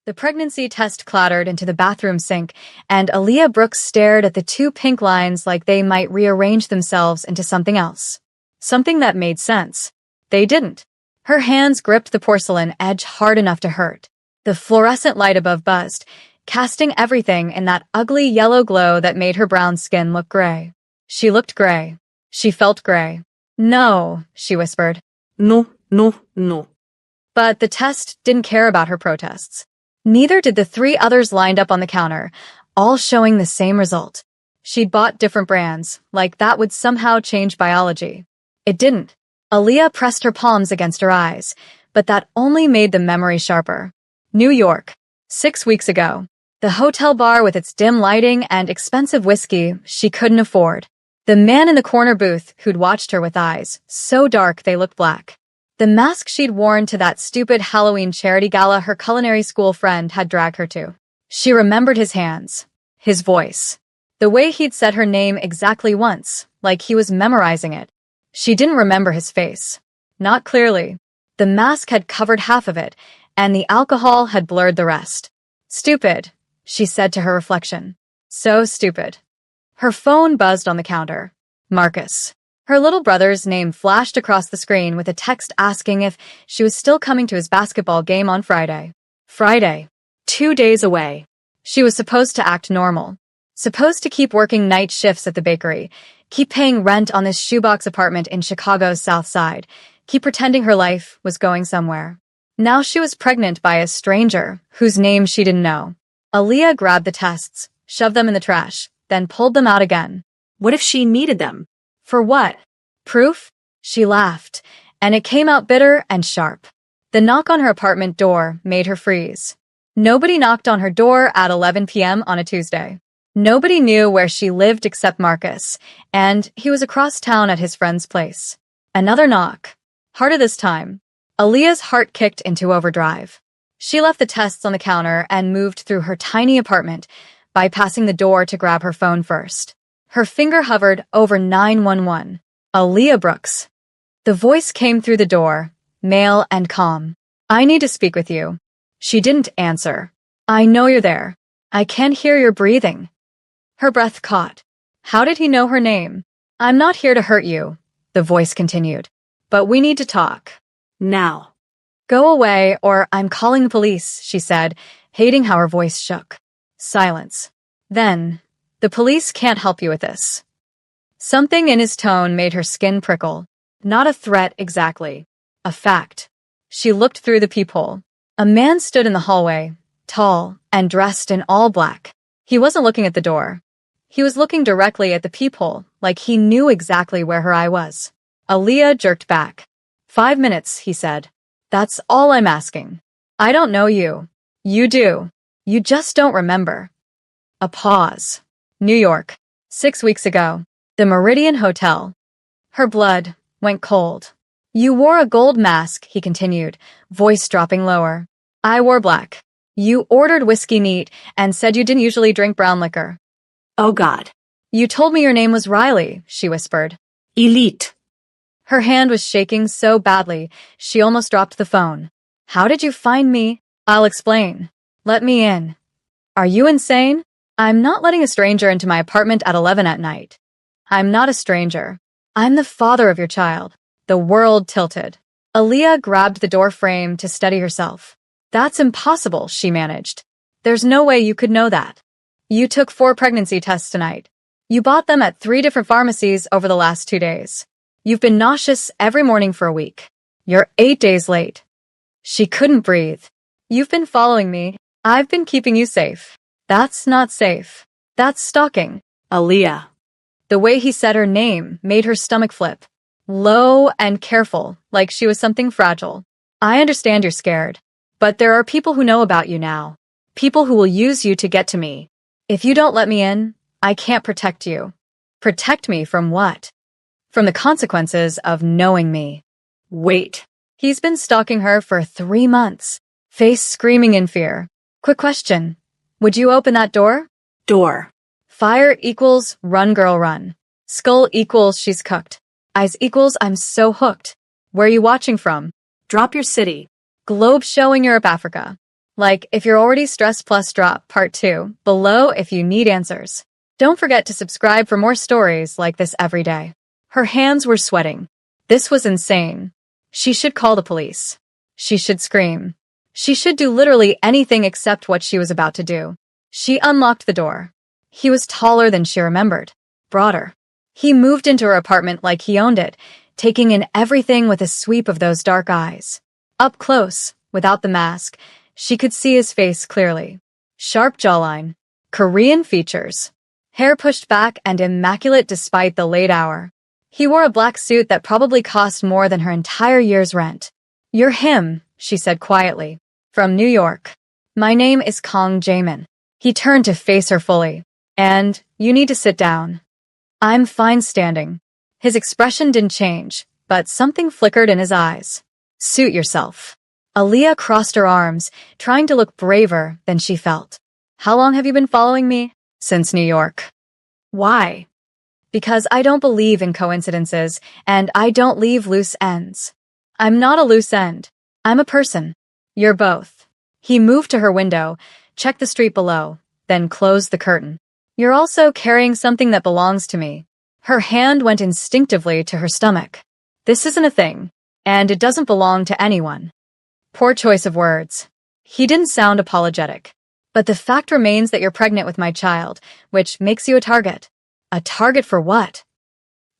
The pregnancy test clattered into the bathroom sink, and Aaliyah Brooks stared at the two pink lines like they might rearrange themselves into something else. Something that made sense. They didn't. Her hands gripped the porcelain edge hard enough to hurt. The fluorescent light above buzzed, casting everything in that ugly yellow glow that made her brown skin look gray. She looked gray. She felt gray. "No," she whispered. No, no, no. But the test didn't care about her protests. Neither did the three others lined up on the counter, all showing the same result. She'd bought different brands, like that would somehow change biology. It didn't. Aaliyah pressed her palms against her eyes, but that only made the memory sharper. New York. 6 weeks ago. The hotel bar with its dim lighting and expensive whiskey she couldn't afford. The man in the corner booth who'd watched her with eyes so dark they looked black. The mask she'd worn to that stupid Halloween charity gala her culinary school friend had dragged her to. She remembered his hands, his voice, the way he'd said her name exactly once, like he was memorizing it. She didn't remember his face. Not clearly. The mask had covered half of it, and the alcohol had blurred the rest. Stupid, she said to her reflection. So stupid. Her phone buzzed on the counter. Marcus. Her little brother's name flashed across the screen with a text asking if she was still coming to his basketball game on Friday. Friday. 2 days away. She was supposed to act normal. Supposed to keep working night shifts at the bakery, keep paying rent on this shoebox apartment in Chicago's South Side, keep pretending her life was going somewhere. Now she was pregnant by a stranger whose name she didn't know. Aaliyah grabbed the tests, shoved them in the trash, then pulled them out again. What if she needed them? For what? Proof? She laughed, and it came out bitter and sharp. The knock on her apartment door made her freeze. Nobody knocked on her door at 11 p.m. on a Tuesday. Nobody knew where she lived except Marcus, and he was across town at his friend's place. Another knock. Harder this time. Aaliyah's heart kicked into overdrive. She left the tests on the counter and moved through her tiny apartment, bypassing the door to grab her phone first. Her finger hovered over 911. Aaliyah Brooks. The voice came through the door, male and calm. "I need to speak with you." She didn't answer. "I know you're there. I can't hear your breathing." Her breath caught. How did he know her name? "I'm not here to hurt you," the voice continued. "But we need to talk. Now. Go away or I'm calling the police," she said, hating how her voice shook. Silence. Then, "The police can't help you with this." Something in his tone made her skin prickle. Not a threat exactly. A fact. She looked through the peephole. A man stood in the hallway, tall and dressed in all black. He wasn't looking at the door. He was looking directly at the peephole, like he knew exactly where her eye was. Aaliyah jerked back. 5 minutes, he said. That's all I'm asking. I don't know you. You do. You just don't remember. A pause. New York. 6 weeks ago. The Meridian Hotel. Her blood went cold. You wore a gold mask, he continued, voice dropping lower. I wore black. You ordered whiskey neat and said you didn't usually drink brown liquor. Oh God. You told me your name was Riley, she whispered. Elite. Her hand was shaking so badly, she almost dropped the phone. How did you find me? I'll explain. Let me in. Are you insane? I'm not letting a stranger into my apartment at 11 at night. I'm not a stranger. I'm the father of your child. The world tilted. Aaliyah grabbed the door frame to steady herself. That's impossible, she managed. There's no way you could know that. You took 4 pregnancy tests tonight. You bought them at 3 different pharmacies over the last 2 days. You've been nauseous every morning for a week. You're 8 days late. She couldn't breathe. You've been following me. I've been keeping you safe. That's not safe. That's stalking. Aaliyah. The way he said her name made her stomach flip. Low and careful, like she was something fragile. I understand you're scared. But there are people who know about you now. People who will use you to get to me. If you don't let me in, I can't protect you. Protect me from what? From the consequences of knowing me. Wait. He's been stalking her for 3 months. Face screaming in fear. Quick question. Would you open that door? Door. Fire equals run girl run. Skull equals she's cooked. Eyes equals I'm so hooked. Where are you watching from? Drop your city. Globe showing Europe, Africa. Like, if you're already stressed plus drop part 2 below if you need answers. Don't forget to subscribe for more stories like this every day. Her hands were sweating. This was insane. She should call the police. She should scream. She should do literally anything except what she was about to do. She unlocked the door. He was taller than she remembered. Broader. He moved into her apartment like he owned it, taking in everything with a sweep of those dark eyes. Up close, without the mask, she could see his face clearly. Sharp jawline. Korean features. Hair pushed back and immaculate despite the late hour. He wore a black suit that probably cost more than her entire year's rent. "You're him," she said quietly. "From New York. My name is Kong Jamin." He turned to face her fully. "And you need to sit down." "I'm fine standing." His expression didn't change, but something flickered in his eyes. "Suit yourself." Aaliyah crossed her arms, trying to look braver than she felt. "How long have you been following me?" "Since New York." "Why?" "Because I don't believe in coincidences, and I don't leave loose ends." "I'm not a loose end. I'm a person." "You're both." He moved to her window, checked the street below, then closed the curtain. "You're also carrying something that belongs to me." Her hand went instinctively to her stomach. "This isn't a thing, and it doesn't belong to anyone." Poor choice of words. He didn't sound apologetic. "But the fact remains that you're pregnant with my child, which makes you a target." "A target for what?"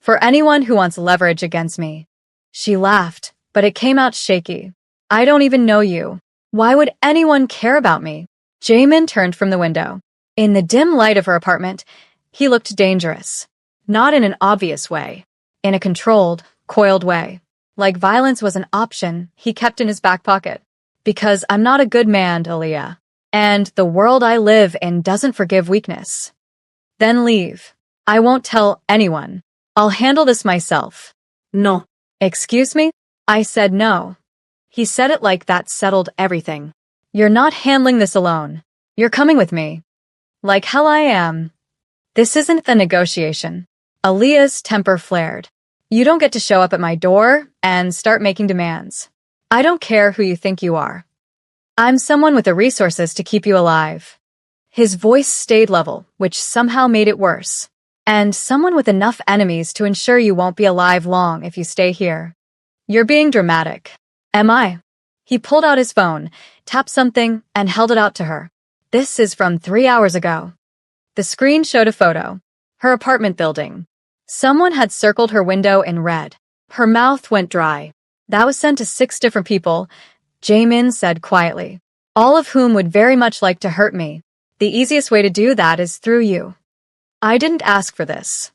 "For anyone who wants leverage against me." She laughed, but it came out shaky. "I don't even know you. Why would anyone care about me?" Jamin turned from the window. In the dim light of her apartment, he looked dangerous. Not in an obvious way. In a controlled, coiled way. Like violence was an option he kept in his back pocket. "Because I'm not a good man, Aaliyah. And the world I live in doesn't forgive weakness." "Then leave. I won't tell anyone. I'll handle this myself." No. "Excuse me?" I said no. He said it like that settled everything. "You're not handling this alone. You're coming with me." "Like hell I am." "This isn't a negotiation." Aaliyah's temper flared. "You don't get to show up at my door and start making demands. I don't care who you think you are. I'm someone with the resources to keep you alive." His voice stayed level, which somehow made it worse. "And someone with enough enemies to ensure you won't be alive long if you stay here." "You're being dramatic." "Am I?" He pulled out his phone, tapped something, and held it out to her. "This is from 3 hours ago." The screen showed a photo. Her apartment building. Someone had circled her window in red. Her mouth went dry. "That was sent to 6 different people," Jamin said quietly. "All of whom would very much like to hurt me. The easiest way to do that is through you." "I didn't ask for this."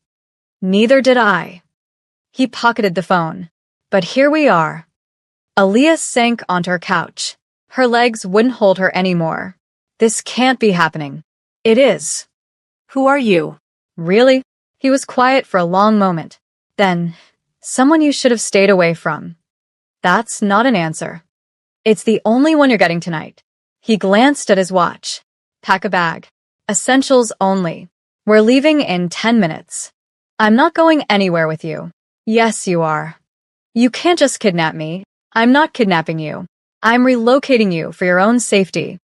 "Neither did I." He pocketed the phone. "But here we are." Aaliyah sank onto her couch. Her legs wouldn't hold her anymore. "This can't be happening." "It is." Who are you? "Really?" He was quiet for a long moment. Then, "Someone you should have stayed away from." "That's not an answer." "It's the only one you're getting tonight." He glanced at his watch. "Pack a bag. Essentials only. We're leaving in 10 minutes. I'm not going anywhere with you." "Yes, you are." "You can't just kidnap me. I'm not kidnapping you. I'm relocating you for your own safety."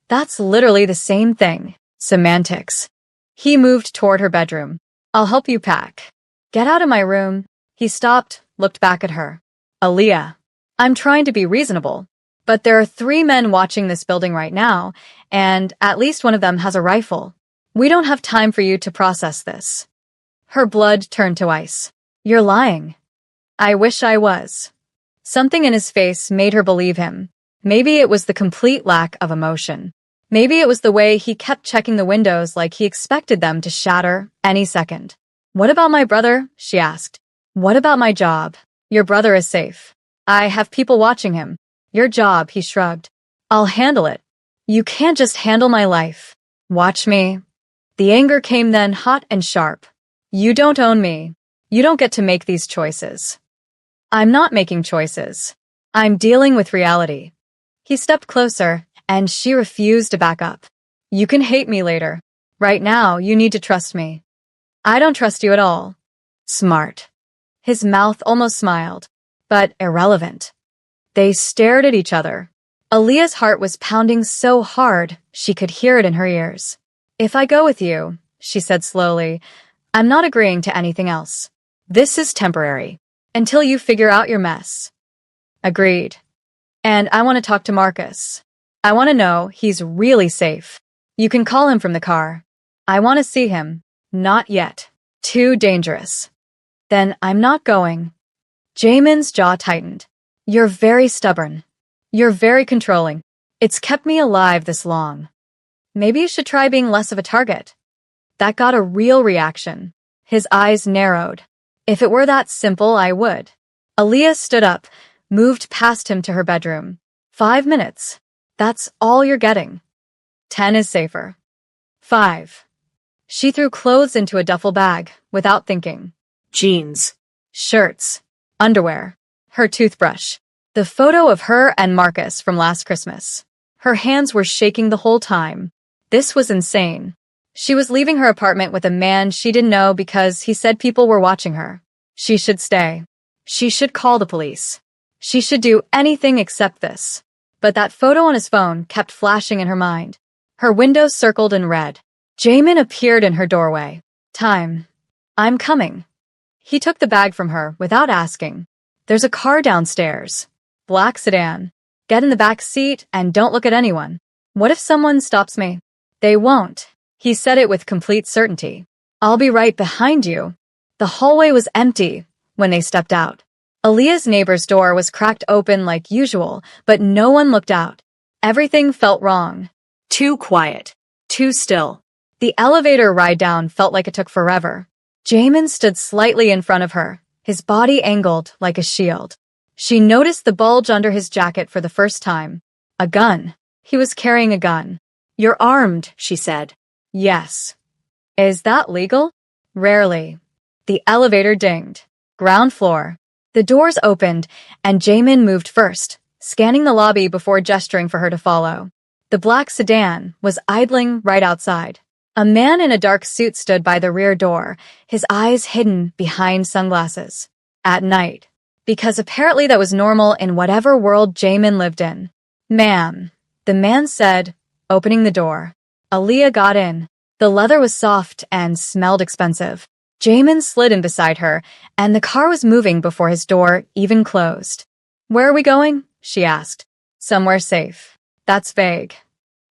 "That's literally the same thing." Semantics. He moved toward her bedroom. "I'll help you pack." "Get out of my room." He stopped, looked back at her. "Aaliyah, I'm trying to be reasonable, but there are 3 men watching this building right now, and at least one of them has a rifle. We don't have time for you to process this." Her blood turned to ice. "You're lying." "I wish I was." Something in his face made her believe him. Maybe it was the complete lack of emotion. Maybe it was the way he kept checking the windows like he expected them to shatter any second. "What about my brother?" she asked. "What about my job?" "Your brother is safe. I have people watching him." "Your job," he shrugged. "I'll handle it." "You can't just handle my life." "Watch me." The anger came then, hot and sharp. "You don't own me. You don't get to make these choices." "I'm not making choices. I'm dealing with reality." He stepped closer, and she refused to back up. "You can hate me later. Right now, you need to trust me." "I don't trust you at all." "Smart." His mouth almost smiled, but irrelevant. They stared at each other. Aaliyah's heart was pounding so hard she could hear it in her ears. "If I go with you," she said slowly, "I'm not agreeing to anything else. This is temporary. Until you figure out your mess." Agreed. "And I want to talk to Marcus. I want to know he's really safe. You can call him from the car. I want to see him." "Not yet. Too dangerous." "Then I'm not going." Jamin's jaw tightened. "You're very stubborn. You're very controlling. It's kept me alive this long. Maybe you should try being less of a target." That got a real reaction. His eyes narrowed. "If it were that simple, I would." Aaliyah stood up, moved past him to her bedroom. 5 minutes. That's all you're getting. 10 is safer. 5. She threw clothes into a duffel bag, without thinking. Jeans. Shirts. Underwear. Her toothbrush. The photo of her and Marcus from last Christmas. Her hands were shaking the whole time. This was insane. She was leaving her apartment with a man she didn't know because he said people were watching her. She should stay. She should call the police. She should do anything except this. But that photo on his phone kept flashing in her mind. Her window circled in red. Jamin appeared in her doorway. "Time. I'm coming." He took the bag from her without asking. "There's a car downstairs. Black sedan. Get in the back seat and don't look at anyone. What if someone stops me?" "They won't." He said it with complete certainty. "I'll be right behind you." The hallway was empty when they stepped out. Aaliyah's neighbor's door was cracked open like usual, but no one looked out. Everything felt wrong. Too quiet. Too still. The elevator ride down felt like it took forever. Jamin stood slightly in front of her, his body angled like a shield. She noticed the bulge under his jacket for the first time. A gun. He was carrying a gun. "You're armed," she said. "Yes." "Is that legal?" "Rarely." The elevator dinged. Ground floor. The doors opened, and Jamin moved first, scanning the lobby before gesturing for her to follow. The black sedan was idling right outside. A man in a dark suit stood by the rear door, his eyes hidden behind sunglasses. At night. Because apparently that was normal in whatever world Jamin lived in. "Ma'am," the man said, opening the door. Aaliyah got in. The leather was soft and smelled expensive. Jamin slid in beside her, and the car was moving before his door even closed. "Where are we going?" she asked. "Somewhere safe." "That's vague."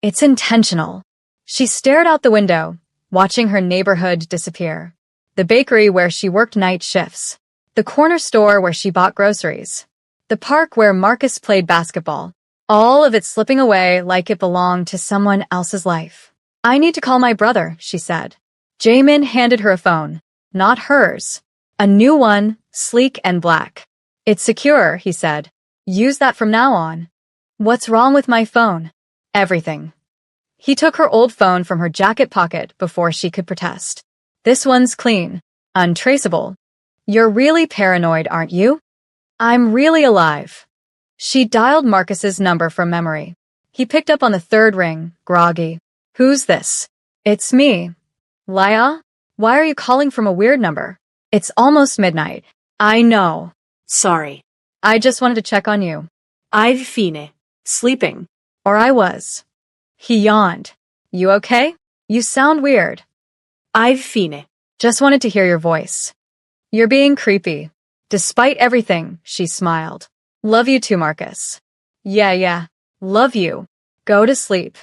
"It's intentional." She stared out the window, watching her neighborhood disappear. The bakery where she worked night shifts. The corner store where she bought groceries. The park where Marcus played basketball. All of it slipping away like it belonged to someone else's life. "I need to call my brother," she said. Jamin handed her a phone. Not hers. A new one, sleek and black. "It's secure," he said. "Use that from now on." "What's wrong with my phone?" "Everything." He took her old phone from her jacket pocket before she could protest. "This one's clean. Untraceable." "You're really paranoid, aren't you?" "I'm really alive." She dialed Marcus's number from memory. He picked up on the third ring, groggy. "Who's this?" "It's me." "Laya? Why are you calling from a weird number?" "It's almost midnight." "I know." Sorry. "I just wanted to check on you." I've fine. Sleeping. Or I was. He yawned. "You okay? You sound weird." I've fine. "Just wanted to hear your voice." "You're being creepy." Despite everything, she smiled. "Love you too, Marcus." Yeah. Love you. Go to sleep."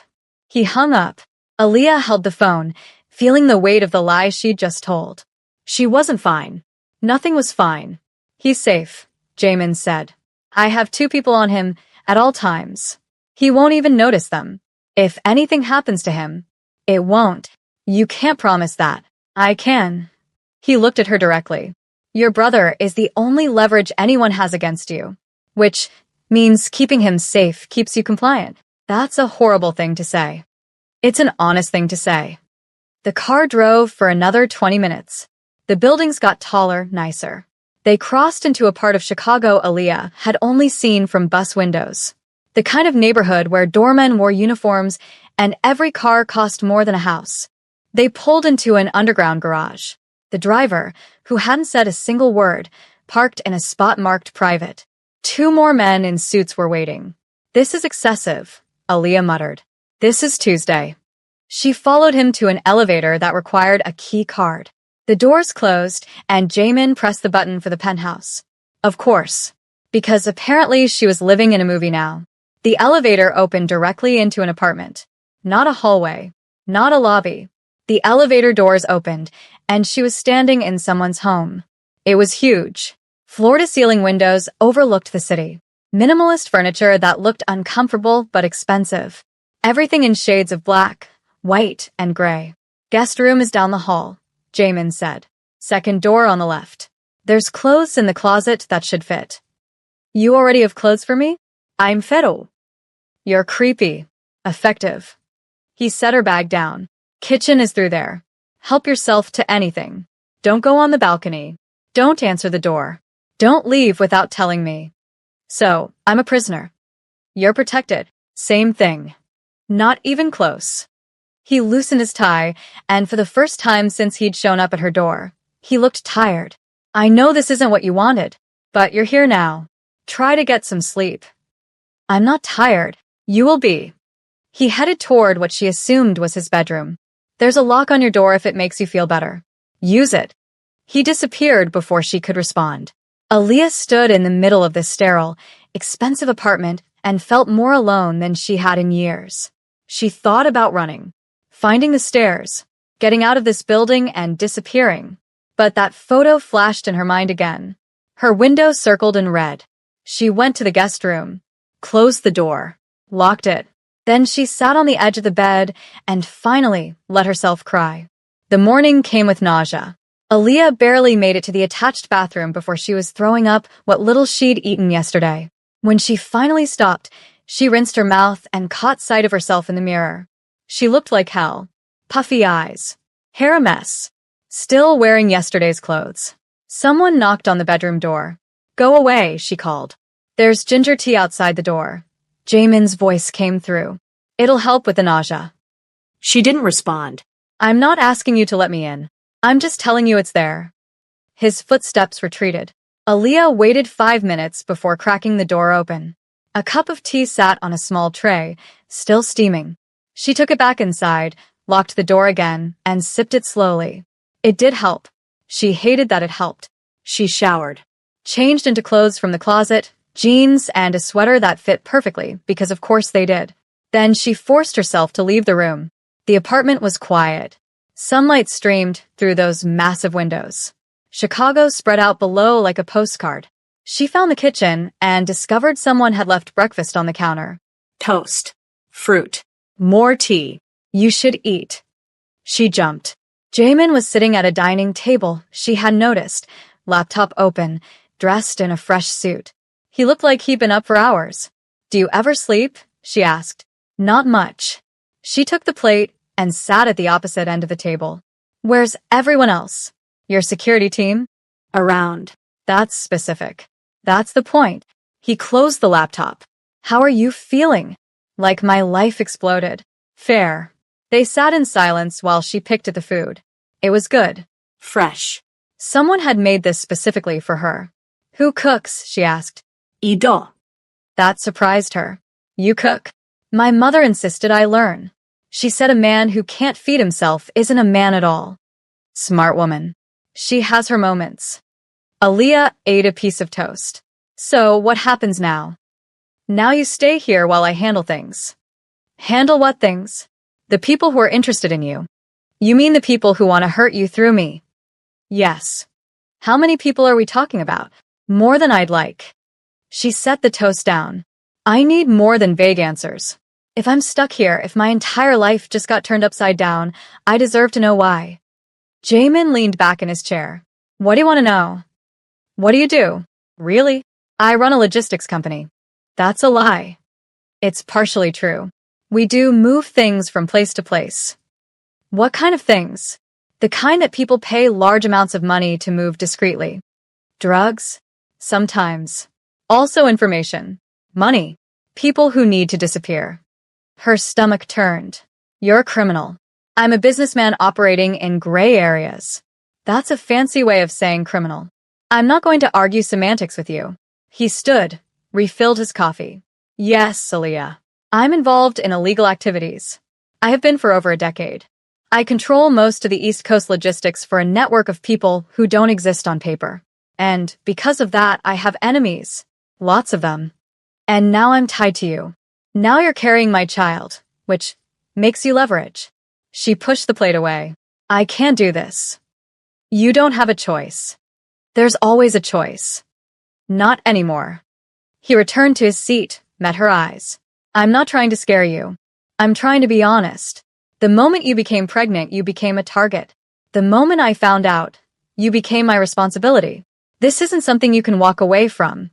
He hung up. Aaliyah held the phone, feeling the weight of the lie she'd just told. She wasn't fine. Nothing was fine. "He's safe," Jamin said. "I have 2 people on him at all times. He won't even notice them. If anything happens to him, it won't." "You can't promise that." "I can." He looked at her directly. "Your brother is the only leverage anyone has against you, which means keeping him safe keeps you compliant." That's a horrible thing to say. It's an honest thing to say. The car drove for another 20 minutes. The buildings got taller, nicer. They crossed into a part of Chicago Aaliyah had only seen from bus windows. The kind of neighborhood where doormen wore uniforms and every car cost more than a house. They pulled into an underground garage. The driver, who hadn't said a single word, parked in a spot marked private. 2 more men in suits were waiting. This is excessive, Aaliyah muttered. This is Tuesday. She followed him to an elevator that required a key card. The doors closed, and Jamin pressed the button for the penthouse. Of course, because apparently she was living in a movie now. The elevator opened directly into an apartment. Not a hallway, not a lobby. The elevator doors opened, and she was standing in someone's home. It was huge. Floor-to-ceiling windows overlooked the city. Minimalist furniture that looked uncomfortable but expensive. Everything in shades of black, white, and gray. Guest room is down the hall, Jamin said. Second door on the left. There's clothes in the closet that should fit. You already have clothes for me? I'm Fero. You're creepy. Effective. He set her bag down. Kitchen is through there. Help yourself to anything. Don't go on the balcony. Don't answer the door. Don't leave without telling me. So, I'm a prisoner. You're protected. Same thing. Not even close. He loosened his tie, and for the first time since he'd shown up at her door, he looked tired. I know this isn't what you wanted, but you're here now. Try to get some sleep. I'm not tired. You will be. He headed toward what she assumed was his bedroom. There's a lock on your door if it makes you feel better. Use it. He disappeared before she could respond. Aaliyah stood in the middle of this sterile, expensive apartment and felt more alone than she had in years. She thought about running, finding the stairs, getting out of this building and disappearing. But that photo flashed in her mind again. Her window circled in red. She went to the guest room, closed the door, locked it. Then she sat on the edge of the bed and finally let herself cry. The morning came with nausea. Aaliyah barely made it to the attached bathroom before she was throwing up what little she'd eaten yesterday. When she finally stopped, she rinsed her mouth and caught sight of herself in the mirror. She looked like hell. Puffy eyes. Hair a mess. Still wearing yesterday's clothes. Someone knocked on the bedroom door. Go away, she called. There's ginger tea outside the door. Jamin's voice came through. It'll help with the nausea. She didn't respond. I'm not asking you to let me in. I'm just telling you it's there. His footsteps retreated. Aaliyah waited 5 minutes before cracking the door open. A cup of tea sat on a small tray, still steaming. She took it back inside, locked the door again, and sipped it slowly. It did help. She hated that it helped. She showered. Changed into clothes from the closet, jeans and a sweater that fit perfectly, because of course they did. Then she forced herself to leave the room. The apartment was quiet. Sunlight streamed through those massive windows. Chicago spread out below like a postcard. She found the kitchen and discovered someone had left breakfast on the counter. Toast. Fruit. More tea. You should eat. She jumped. Jamin was sitting at a dining table she had noticed, laptop open, dressed in a fresh suit. He looked like he'd been up for hours. Do you ever sleep? She asked. Not much. She took the plate and sat at the opposite end of the table. Where's everyone else? Your security team? Around. That's specific. That's the point. He closed the laptop. How are you feeling? Like my life exploded. Fair. They sat in silence while she picked at the food. It was good. Fresh. Someone had made this specifically for her. Who cooks? She asked. Ido. That surprised her. You cook? My mother insisted I learn. She said a man who can't feed himself isn't a man at all. Smart woman. She has her moments. Aaliyah ate a piece of toast. So, what happens now? Now you stay here while I handle things. Handle what things? The people who are interested in you. You mean the people who want to hurt you through me? Yes. How many people are we talking about? More than I'd like. She set the toast down. I need more than vague answers. If I'm stuck here, if my entire life just got turned upside down, I deserve to know why. Jamin leaned back in his chair. What do you want to know? What do you do? Really? I run a logistics company. That's a lie. It's partially true. We do move things from place to place. What kind of things? The kind that people pay large amounts of money to move discreetly. Drugs? Sometimes. Also information. Money. People who need to disappear. Her stomach turned. You're a criminal. I'm a businessman operating in gray areas. That's a fancy way of saying criminal. I'm not going to argue semantics with you. He stood, refilled his coffee. Yes, Aaliyah. I'm involved in illegal activities. I have been for over a decade. I control most of the East Coast logistics for a network of people who don't exist on paper. And because of that, I have enemies. Lots of them. And now I'm tied to you. Now you're carrying my child, which makes you leverage. She pushed the plate away. I can't do this. You don't have a choice. There's always a choice. Not anymore. He returned to his seat, met her eyes. I'm not trying to scare you. I'm trying to be honest. The moment you became pregnant, you became a target. The moment I found out, you became my responsibility. This isn't something you can walk away from.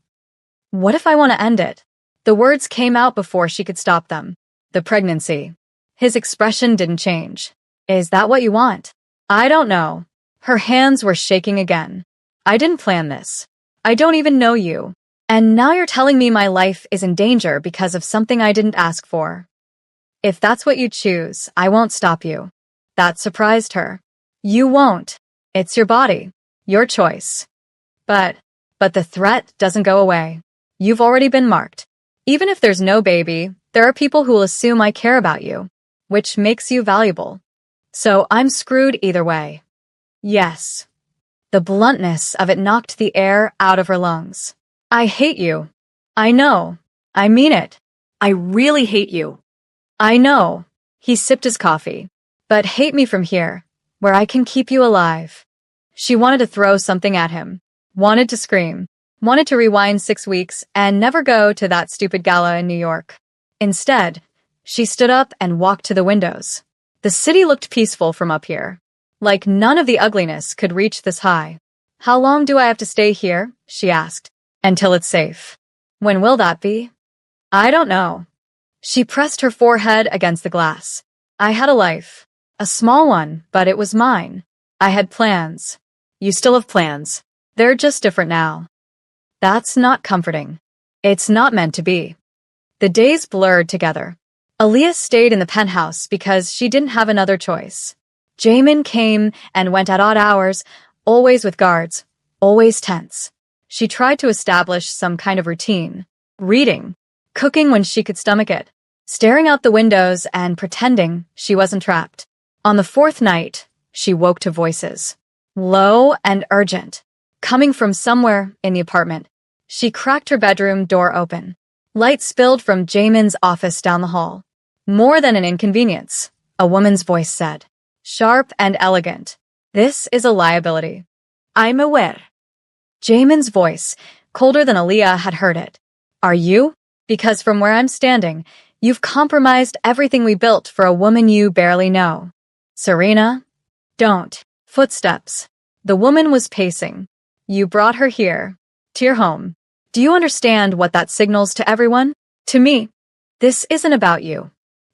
What if I want to end it? The words came out before she could stop them. The pregnancy. His expression didn't change. Is that what you want? I don't know. Her hands were shaking again. I didn't plan this. I don't even know you. And now you're telling me my life is in danger because of something I didn't ask for. If that's what you choose, I won't stop you. That surprised her. You won't. It's your body. Your choice. But the threat doesn't go away. You've already been marked. Even if there's no baby, there are people who will assume I care about you, which makes you valuable. So I'm screwed either way. Yes. The bluntness of it knocked the air out of her lungs. I hate you. I know. I mean it. I really hate you. I know. He sipped his coffee. But hate me from here, where I can keep you alive. She wanted to throw something at him. Wanted to scream. Wanted to rewind 6 weeks and never go to that stupid gala in New York. Instead, she stood up and walked to the windows. The city looked peaceful from up here. Like none of the ugliness could reach this high. How long do I have to stay here? She asked. Until it's safe. When will that be? I don't know. She pressed her forehead against the glass. I had a life. A small one, but it was mine. I had plans. You still have plans. They're just different now. That's not comforting. It's not meant to be. The days blurred together. Aaliyah stayed in the penthouse because she didn't have another choice. Jamin came and went at odd hours, always with guards, always tense. She tried to establish some kind of routine. Reading, cooking when she could stomach it, staring out the windows and pretending she wasn't trapped. On the 4th night, she woke to voices. Low and urgent. Coming from somewhere in the apartment. She cracked her bedroom door open. Light spilled from Jamin's office down the hall. More than an inconvenience, a woman's voice said. Sharp and elegant. This is a liability. I'm aware. Jamin's voice, colder than Aaliyah had heard it. Are you? Because from where I'm standing, you've compromised everything we built for a woman you barely know. Serena? Don't. Footsteps. The woman was pacing. You brought her here. To your home. Do you understand what that signals to everyone? To me. This isn't about you.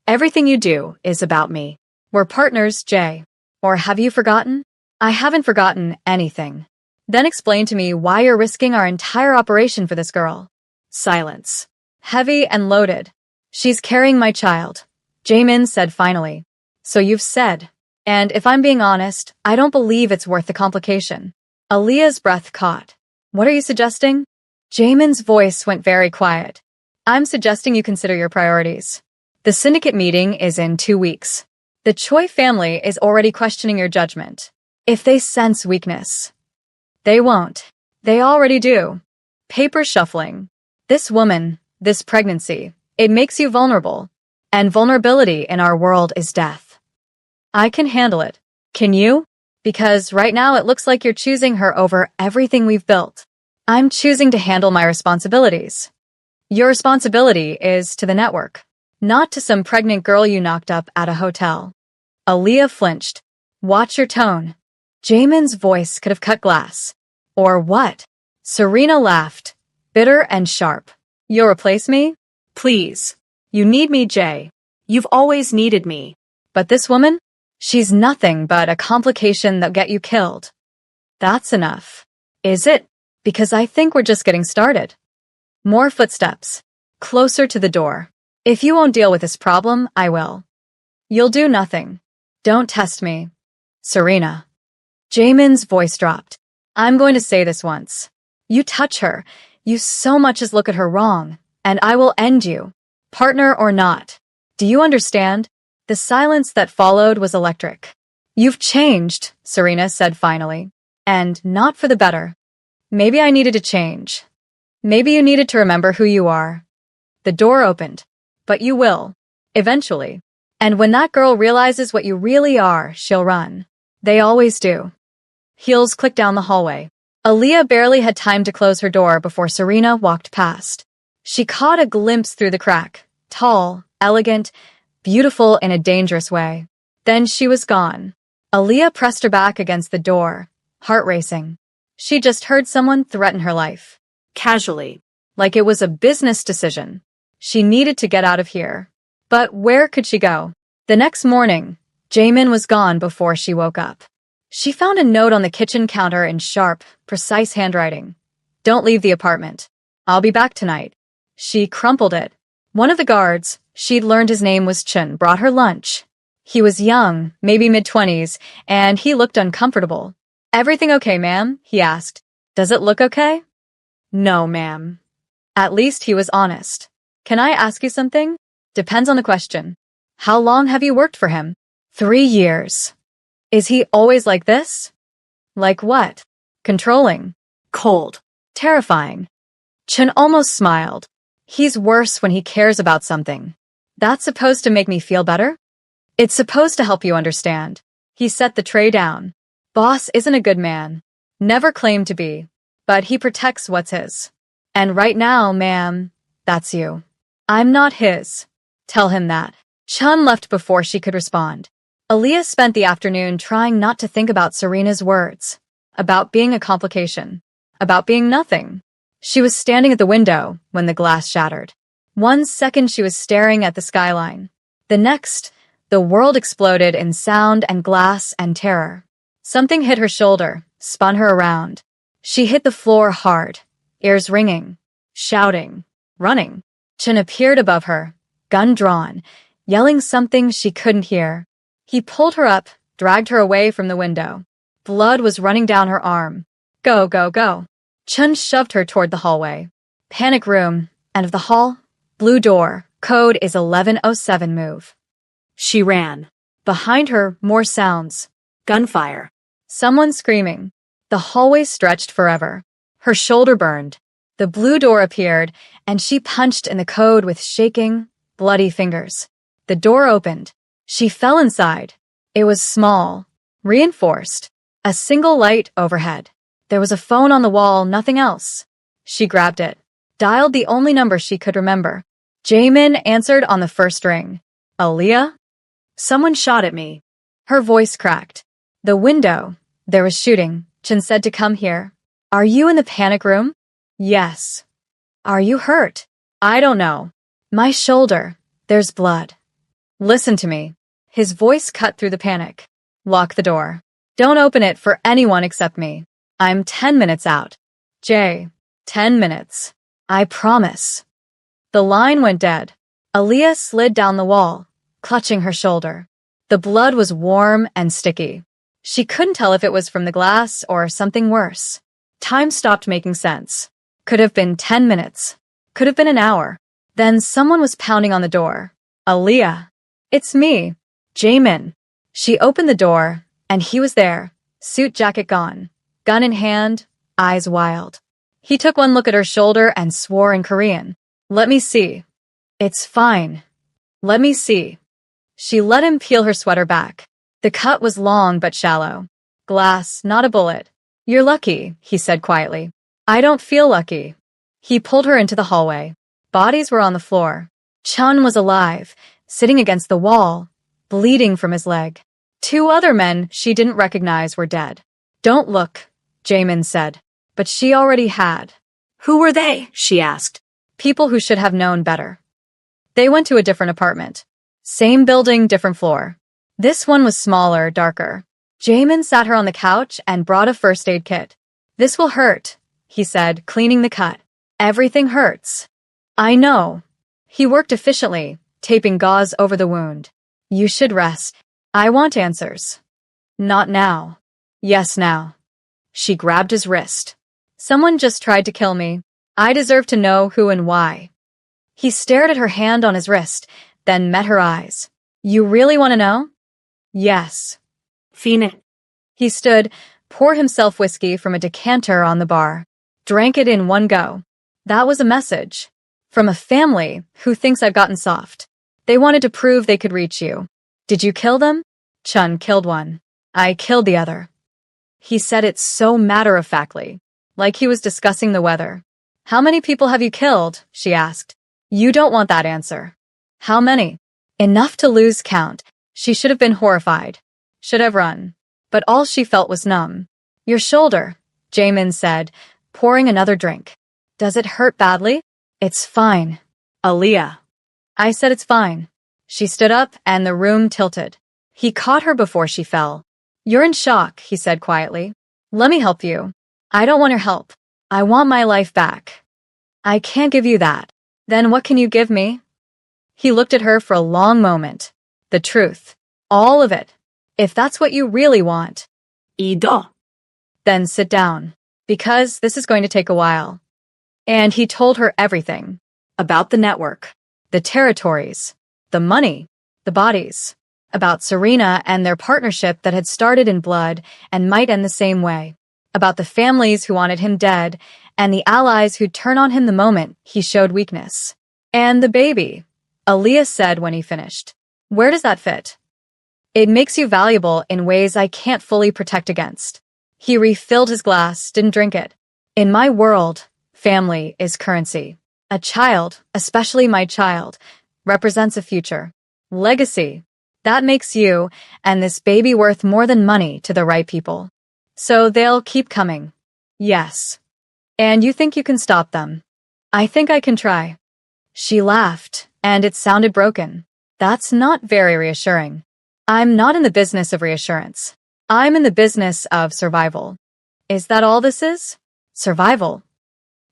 Everything you do is about me. We're partners, Jay. Or have you forgotten? I haven't forgotten anything. Then explain to me why you're risking our entire operation for this girl. Silence. Heavy and loaded. She's carrying my child. Jamin said finally. So you've said. And if I'm being honest, I don't believe it's worth the complication. Aaliyah's breath caught. What are you suggesting? Jamin's voice went very quiet. I'm suggesting you consider your priorities. The syndicate meeting is in 2 weeks. The Choi family is already questioning your judgment. If they sense weakness. They won't. They already do. Paper shuffling. This woman, this pregnancy, it makes you vulnerable. And vulnerability in our world is death. I can handle it. Can you? Because right now it looks like you're choosing her over everything we've built. I'm choosing to handle my responsibilities. Your responsibility is to the network, not to some pregnant girl you knocked up at a hotel. Aaliyah flinched. Watch your tone. Jamin's voice could have cut glass. Or what? Serena laughed, bitter and sharp. You'll replace me? Please. You need me, Jay. You've always needed me. But this woman? She's nothing but a complication that'll get you killed. That's enough. Is it? Because I think we're just getting started. More footsteps. Closer to the door. If you won't deal with this problem, I will. You'll do nothing. Don't test me. Serena. Jamin's voice dropped. I'm going to say this once. You touch her. You so much as look at her wrong. And I will end you, partner or not. Do you understand? The silence that followed was electric. You've changed, Serena said finally. And not for the better. Maybe I needed to change. Maybe you needed to remember who you are. The door opened. But you will. Eventually. And when that girl realizes what you really are, she'll run. They always do. Heels clicked down the hallway. Aaliyah barely had time to close her door before Serena walked past. She caught a glimpse through the crack. Tall, elegant, beautiful in a dangerous way. Then she was gone. Aaliyah pressed her back against the door, heart racing. She just heard someone threaten her life. Casually. Like it was a business decision. She needed to get out of here. But where could she go? The next morning, Jamin was gone before she woke up. She found a note on the kitchen counter in sharp, precise handwriting. Don't leave the apartment. I'll be back tonight. She crumpled it. One of the guards, she'd learned his name was Chun, brought her lunch. He was young, maybe mid-20s, and he looked uncomfortable. Everything okay, ma'am? He asked. Does it look okay? No, ma'am. At least he was honest. Can I ask you something? Depends on the question. How long have you worked for him? 3 years. Is he always like this? Like what? Controlling. Cold. Terrifying. Chun almost smiled. He's worse when he cares about something. That's supposed to make me feel better? It's supposed to help you understand. He set the tray down. Boss isn't a good man. Never claimed to be. But he protects what's his. And right now, ma'am, that's you. I'm not his. Tell him that. Chun left before she could respond. Aaliyah spent the afternoon trying not to think about Serena's words. About being a complication. About being nothing. She was standing at the window when the glass shattered. 1 second she was staring at the skyline. The next, the world exploded in sound and glass and terror. Something hit her shoulder, spun her around. She hit the floor hard, ears ringing, shouting, running. Chun appeared above her, gun drawn, yelling something she couldn't hear. He pulled her up, dragged her away from the window. Blood was running down her arm. Go, go, go. Chun shoved her toward the hallway. Panic room, end of the hall, blue door, code is 1107 move. She ran. Behind her, more sounds. Gunfire. Someone screaming. The hallway stretched forever. Her shoulder burned. The blue door appeared, and she punched in the code with shaking, bloody fingers. The door opened. She fell inside. It was small, reinforced. A single light overhead. There was a phone on the wall, nothing else. She grabbed it. Dialed the only number she could remember. Jamin answered on the first ring. Aaliyah? Someone shot at me. Her voice cracked. The window. There was shooting. Chun said to come here. Are you in the panic room? Yes. Are you hurt? I don't know. My shoulder. There's blood. Listen to me. His voice cut through the panic. Lock the door. Don't open it for anyone except me. I'm 10 minutes out. Jay. 10 minutes. I promise. The line went dead. Aaliyah slid down the wall, clutching her shoulder. The blood was warm and sticky. She couldn't tell if it was from the glass or something worse. Time stopped making sense. Could have been 10 minutes. Could have been an hour. Then someone was pounding on the door. Aaliyah. It's me. Jamin. She opened the door, and he was there, suit jacket gone, gun in hand, eyes wild. He took one look at her shoulder and swore in Korean. Let me see. It's fine. Let me see. She let him peel her sweater back. The cut was long but shallow. Glass, not a bullet. You're lucky, he said quietly. I don't feel lucky. He pulled her into the hallway. Bodies were on the floor. Chun was alive, sitting against the wall, bleeding from his leg. 2 other men she didn't recognize were dead. Don't look, Jamin said. But she already had. Who were they? She asked. People who should have known better. They went to a different apartment. Same building, different floor. This one was smaller, darker. Jamin sat her on the couch and brought a first aid kit. This will hurt, he said, cleaning the cut. Everything hurts. I know. He worked efficiently, taping gauze over the wound. You should rest. I want answers. Not now. Yes, now. She grabbed his wrist. Someone just tried to kill me. I deserve to know who and why. He stared at her hand on his wrist, then met her eyes. You really want to know? Yes. Fine. He stood, poured himself whiskey from a decanter on the bar, drank it in one go. That was a message. From a family who thinks I've gotten soft. They wanted to prove they could reach you. Did you kill them? Chun killed one. I killed the other. He said it so matter-of-factly, like he was discussing the weather. How many people have you killed? She asked. You don't want that answer. How many? Enough to lose count. She should have been horrified. Should have run. But all she felt was numb. Your shoulder, Jamin said, pouring another drink. Does it hurt badly? It's fine. Aaliyah. I said it's fine. She stood up and the room tilted. He caught her before she fell. You're in shock, he said quietly. Let me help you. I don't want your help. I want my life back. I can't give you that. Then what can you give me? He looked at her for a long moment. The truth. All of it. If that's what you really want. Ido. Then sit down. Because this is going to take a while. And he told her everything. About the network. The territories. The money. The bodies. About Serena and their partnership that had started in blood and might end the same way. About the families who wanted him dead and the allies who'd turn on him the moment he showed weakness. And the baby. Aaliyah said when he finished. Where does that fit? It makes you valuable in ways I can't fully protect against. He refilled his glass, didn't drink it. In my world, family is currency. A child, especially my child, represents a future. Legacy. That makes you and this baby worth more than money to the right people. So they'll keep coming. Yes. And you think you can stop them? I think I can try. She laughed, and it sounded broken. That's not very reassuring. I'm not in the business of reassurance. I'm in the business of survival. Is that all this is? Survival.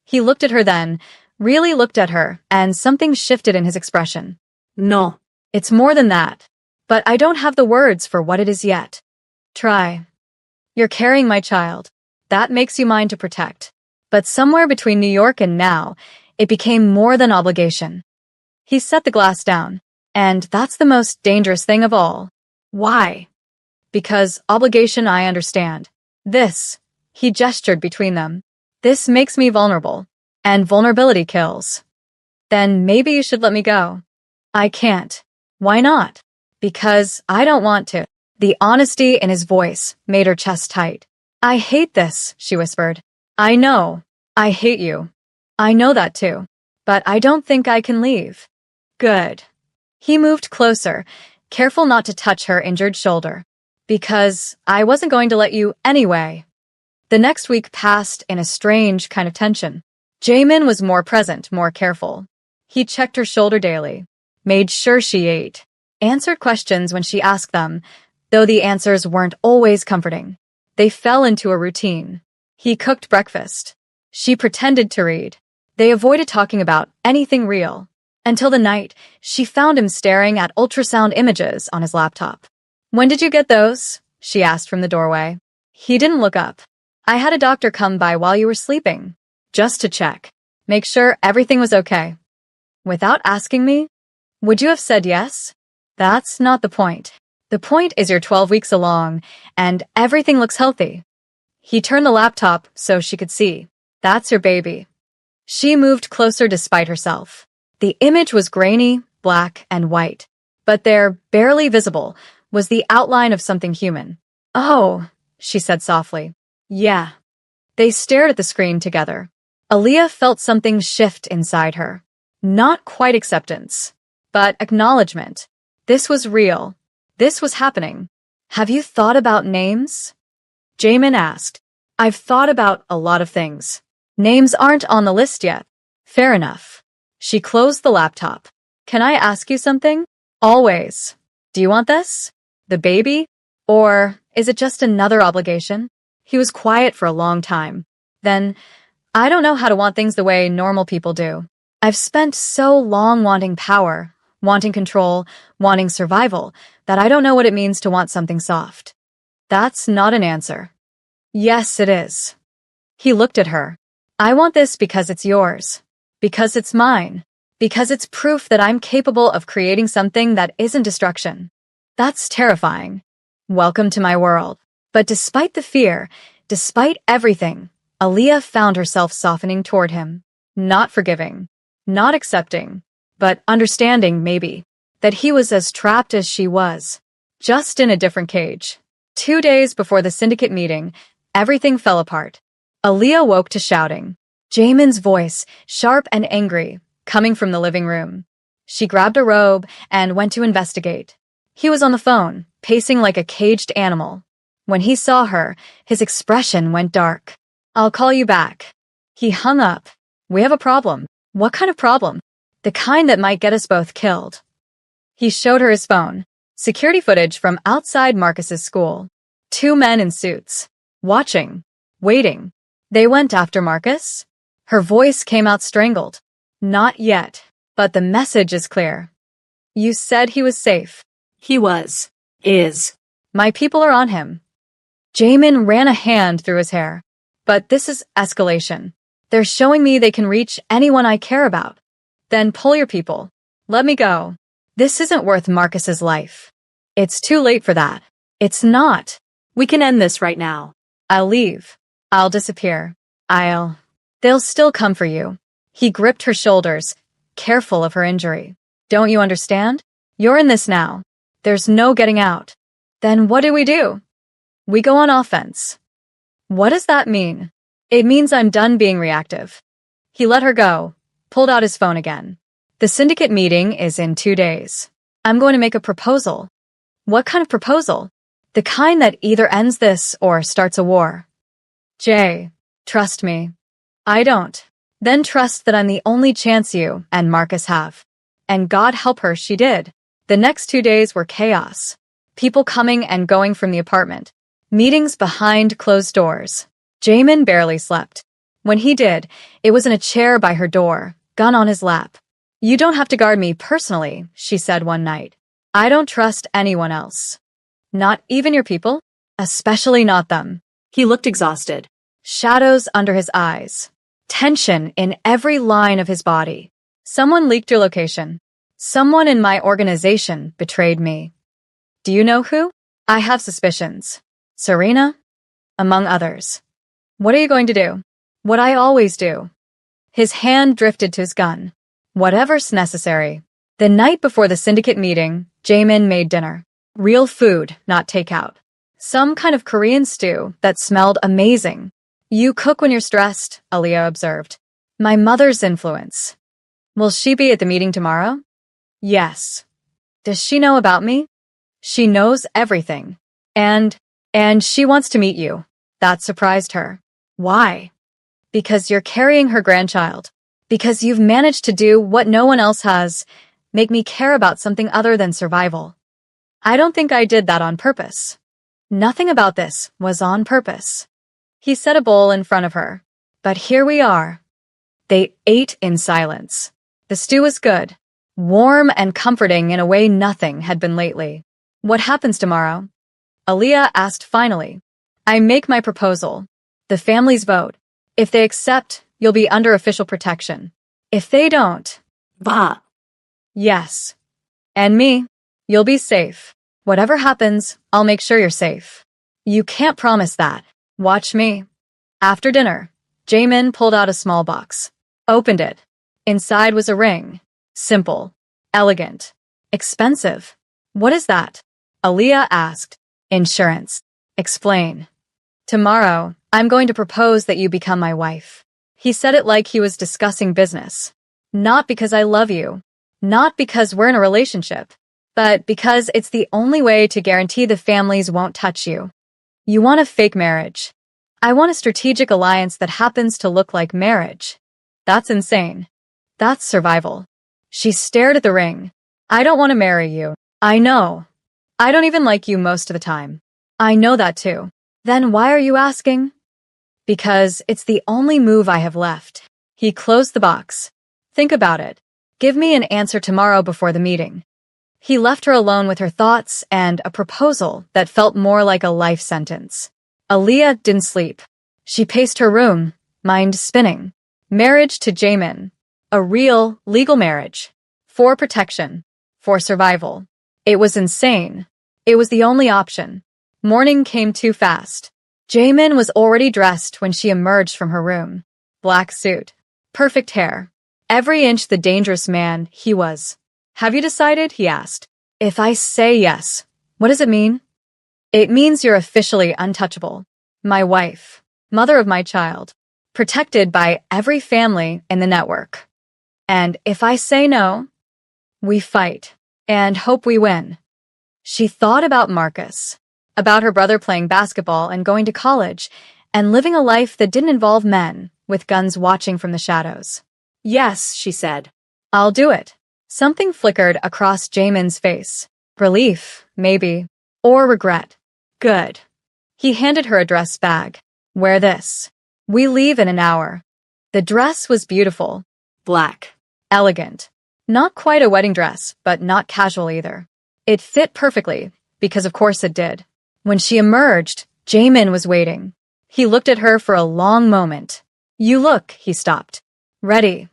He looked at her then, really looked at her, and something shifted in his expression. No. It's more than that. But I don't have the words for what it is yet. Try. You're carrying my child. That makes you mine to protect. But somewhere between New York and now, it became more than obligation. He set the glass down. And that's the most dangerous thing of all. Why? Because obligation I understand. This, he gestured between them. This makes me vulnerable. And vulnerability kills. Then maybe you should let me go. I can't. Why not? Because I don't want to. The honesty in his voice made her chest tight. I hate this, she whispered. I know. I hate you. I know that too. But I don't think I can leave. Good. He moved closer, careful not to touch her injured shoulder. Because I wasn't going to let you anyway. The next week passed in a strange kind of tension. Jamin was more present, more careful. He checked her shoulder daily, made sure she ate, answered questions when she asked them, though the answers weren't always comforting. They fell into a routine. He cooked breakfast. She pretended to read. They avoided talking about anything real. Until the night, she found him staring at ultrasound images on his laptop. When did you get those? She asked from the doorway. He didn't look up. I had a doctor come by while you were sleeping. Just to check. Make sure everything was okay. Without asking me? Would you have said yes? That's not the point. The point is you're 12 weeks along, and everything looks healthy. He turned the laptop so she could see. That's your baby. She moved closer despite herself. The image was grainy, black, and white. But there, barely visible, was the outline of something human. Oh, she said softly. Yeah. They stared at the screen together. Aaliyah felt something shift inside her. Not quite acceptance, but acknowledgement. This was real. This was happening. Have you thought about names? Jamin asked. I've thought about a lot of things. Names aren't on the list yet. Fair enough. She closed the laptop. Can I ask you something? Always. Do you want this? The baby? Or is it just another obligation? He was quiet for a long time. Then, I don't know how to want things the way normal people do. I've spent so long wanting power, wanting control, wanting survival, that I don't know what it means to want something soft. That's not an answer. Yes, it is. He looked at her. I want this because it's yours. Because it's mine. Because it's proof that I'm capable of creating something that isn't destruction. That's terrifying. Welcome to my world. But despite the fear, despite everything, Aaliyah found herself softening toward him. Not forgiving, not accepting, but understanding, maybe, that he was as trapped as she was, just in a different cage. 2 days before the syndicate meeting, everything fell apart. Aaliyah woke to shouting. Jamin's voice, sharp and angry, coming from the living room. She grabbed a robe and went to investigate. He was on the phone, pacing like a caged animal. When he saw her, his expression went dark. I'll call you back. He hung up. We have a problem. What kind of problem? The kind that might get us both killed. He showed her his phone. Security footage from outside Marcus's school. 2 men in suits. Watching. Waiting. They went after Marcus? Her voice came out strangled. Not yet. But the message is clear. You said he was safe. He was. Is. My people are on him. Jamin ran a hand through his hair. But this is escalation. They're showing me they can reach anyone I care about. Then pull your people. Let me go. This isn't worth Marcus's life. It's too late for that. It's not. We can end this right now. I'll leave. I'll disappear. They'll still come for you. He gripped her shoulders, careful of her injury. Don't you understand? You're in this now. There's no getting out. Then what do? We go on offense. What does that mean? It means I'm done being reactive. He let her go, pulled out his phone again. The syndicate meeting is in 2 days. I'm going to make a proposal. What kind of proposal? The kind that either ends this or starts a war. Jay, trust me. I don't. Then trust that I'm the only chance you and Marcus have. And God help her, she did. The next 2 days were chaos. People coming and going from the apartment. Meetings behind closed doors. Jamin barely slept. When he did, it was in a chair by her door, gun on his lap. You don't have to guard me personally, she said one night. I don't trust anyone else. Not even your people? Especially not them. He looked exhausted. Shadows under his eyes. Tension in every line of his body. Someone leaked your location. Someone in my organization betrayed me. Do you know who? I have suspicions. Serena? Among others. What are you going to do? What I always do. His hand drifted to his gun. Whatever's necessary. The night before the syndicate meeting, Jamin made dinner. Real food, not takeout. Some kind of Korean stew that smelled amazing. You cook when you're stressed, Aaliyah observed. My mother's influence. Will she be at the meeting tomorrow? Yes. Does she know about me? She knows everything. And she wants to meet you. That surprised her. Why? Because you're carrying her grandchild. Because you've managed to do what no one else has. Make me care about something other than survival. I don't think I did that on purpose. Nothing about this was on purpose. He set a bowl in front of her. But here we are. They ate in silence. The stew was good. Warm and comforting in a way nothing had been lately. What happens tomorrow? Aaliyah asked finally. I make my proposal. The families vote. If they accept, you'll be under official protection. If they don't... Bah. Yes. And me. You'll be safe. Whatever happens, I'll make sure you're safe. You can't promise that. Watch me. After dinner, Jamin pulled out a small box. Opened it. Inside was a ring. Simple. Elegant. Expensive. What is that? Aaliyah asked. Insurance. Explain. Tomorrow, I'm going to propose that you become my wife. He said it like he was discussing business. Not because I love you. Not because we're in a relationship. But because it's the only way to guarantee the families won't touch you. You want a fake marriage. I want a strategic alliance that happens to look like marriage. That's insane. That's survival. She stared at the ring. I don't want to marry you. I know. I don't even like you most of the time. I know that too. Then why are you asking? Because it's the only move I have left. He closed the box. Think about it. Give me an answer tomorrow before the meeting. He left her alone with her thoughts and a proposal that felt more like a life sentence. Aaliyah didn't sleep. She paced her room, mind spinning. Marriage to Jamin. A real, legal marriage. For protection. For survival. It was insane. It was the only option. Morning came too fast. Jaemin was already dressed when she emerged from her room. Black suit. Perfect hair. Every inch the dangerous man he was. Have you decided? He asked. If I say yes, what does it mean? It means you're officially untouchable. My wife. Mother of my child. Protected by every family in the network. And if I say no, we fight and hope we win. She thought about Marcus, about her brother playing basketball and going to college, and living a life that didn't involve men, with guns watching from the shadows. Yes, she said. I'll do it. Something flickered across Jaemin's face. Relief, maybe. Or regret. Good. He handed her a dress bag. Wear this. We leave in an hour. The dress was beautiful. Black. Elegant. Not quite a wedding dress, but not casual either. It fit perfectly, because of course it did. When she emerged, Jaemin was waiting. He looked at her for a long moment. You look, he stopped. Ready.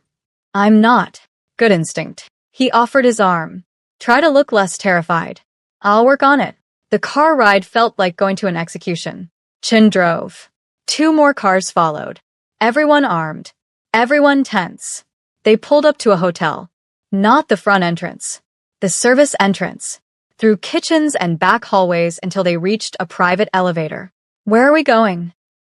I'm not. Good instinct. He offered his arm. Try to look less terrified. I'll work on it. The car ride felt like going to an execution. Chin drove. 2 more cars followed. Everyone armed. Everyone tense. They pulled up to a hotel. Not the front entrance. The service entrance. Through kitchens and back hallways until they reached a private elevator. Where are we going?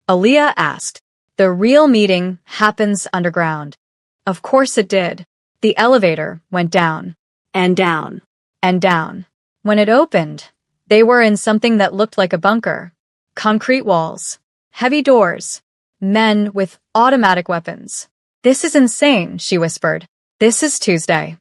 Aaliyah asked. The real meeting happens underground. Of course it did. The elevator went down. And down. And down. When it opened, they were in something that looked like a bunker. Concrete walls. Heavy doors. Men with automatic weapons. This is insane, she whispered. This is Tuesday.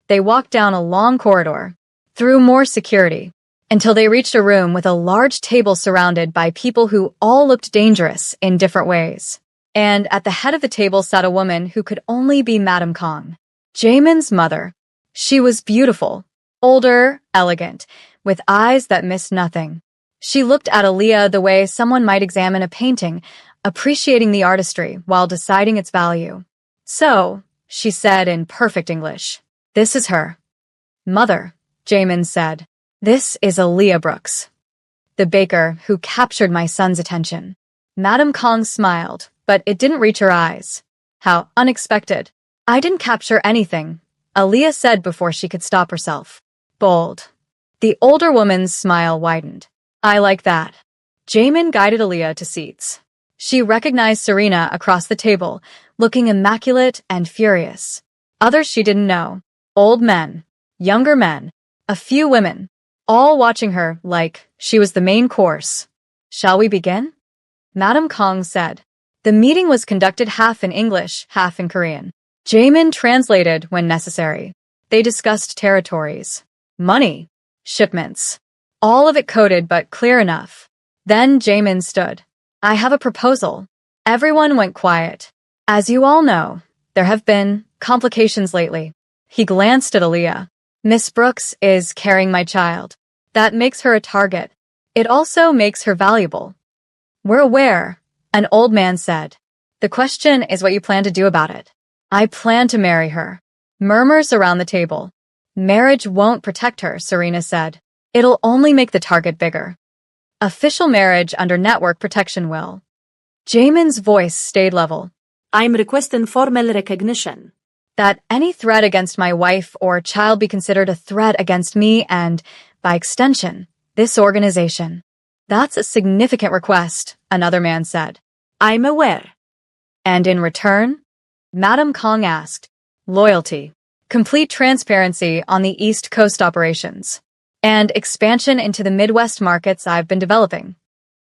They walked down a long corridor, through more security, until they reached a room with a large table surrounded by people who all looked dangerous in different ways. And at the head of the table sat a woman who could only be Madame Kong, Jaemin's mother. She was beautiful, older, elegant, with eyes that missed nothing. She looked at Aaliyah the way someone might examine a painting, appreciating the artistry while deciding its value. So, she said in perfect English, this is her. Mother, Jaemin said. This is Aaliyah Brooks. The baker who captured my son's attention. Madame Kong smiled, but it didn't reach her eyes. How unexpected. I didn't capture anything, Aaliyah said before she could stop herself. Bold. The older woman's smile widened. I like that. Jaemin guided Aaliyah to seats. She recognized Serena across the table, looking immaculate and furious. Others she didn't know. Old men, younger men, a few women, all watching her like she was the main course. Shall we begin? Madame Kong said. The meeting was conducted half in English, half in Korean. Jaemin translated when necessary. They discussed territories, money, shipments. All of it coded but clear enough. Then Jaemin stood. I have a proposal. Everyone went quiet. As you all know, there have been complications lately. He glanced at Aaliyah. Miss Brooks is carrying my child. That makes her a target. It also makes her valuable. We're aware, an old man said. The question is what you plan to do about it. I plan to marry her. Murmurs around the table. Marriage won't protect her, Serena said. It'll only make the target bigger. Official marriage under network protection will. Jaemin's voice stayed level. I'm requesting formal recognition. That any threat against my wife or child be considered a threat against me and, by extension, this organization. That's a significant request, another man said. I'm aware. And in return? Madame Kong asked. Loyalty. Complete transparency on the East Coast operations. And expansion into the Midwest markets I've been developing.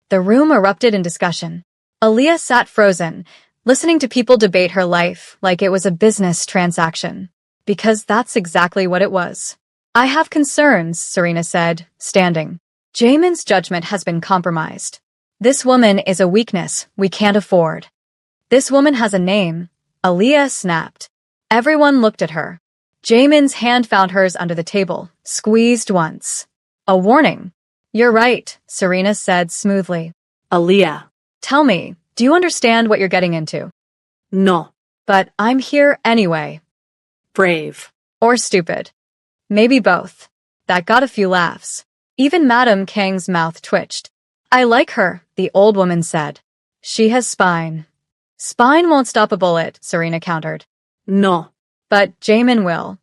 The room erupted in discussion. Aaliyah sat frozen, listening to people debate her life like it was a business transaction. Because that's exactly what it was. I have concerns, Serena said, standing. Jaemin's judgment has been compromised. This woman is a weakness we can't afford. This woman has a name. Aaliyah snapped. Everyone looked at her. Jaemin's hand found hers under the table, squeezed once. A warning. You're right, Serena said smoothly. Aaliyah. Tell me, do you understand what you're getting into? No. But I'm here anyway. Brave. Or stupid. Maybe both. That got a few laughs. Even Madame Kang's mouth twitched. I like her, the old woman said. She has spine. Spine won't stop a bullet, Serena countered. No. But Jamin will.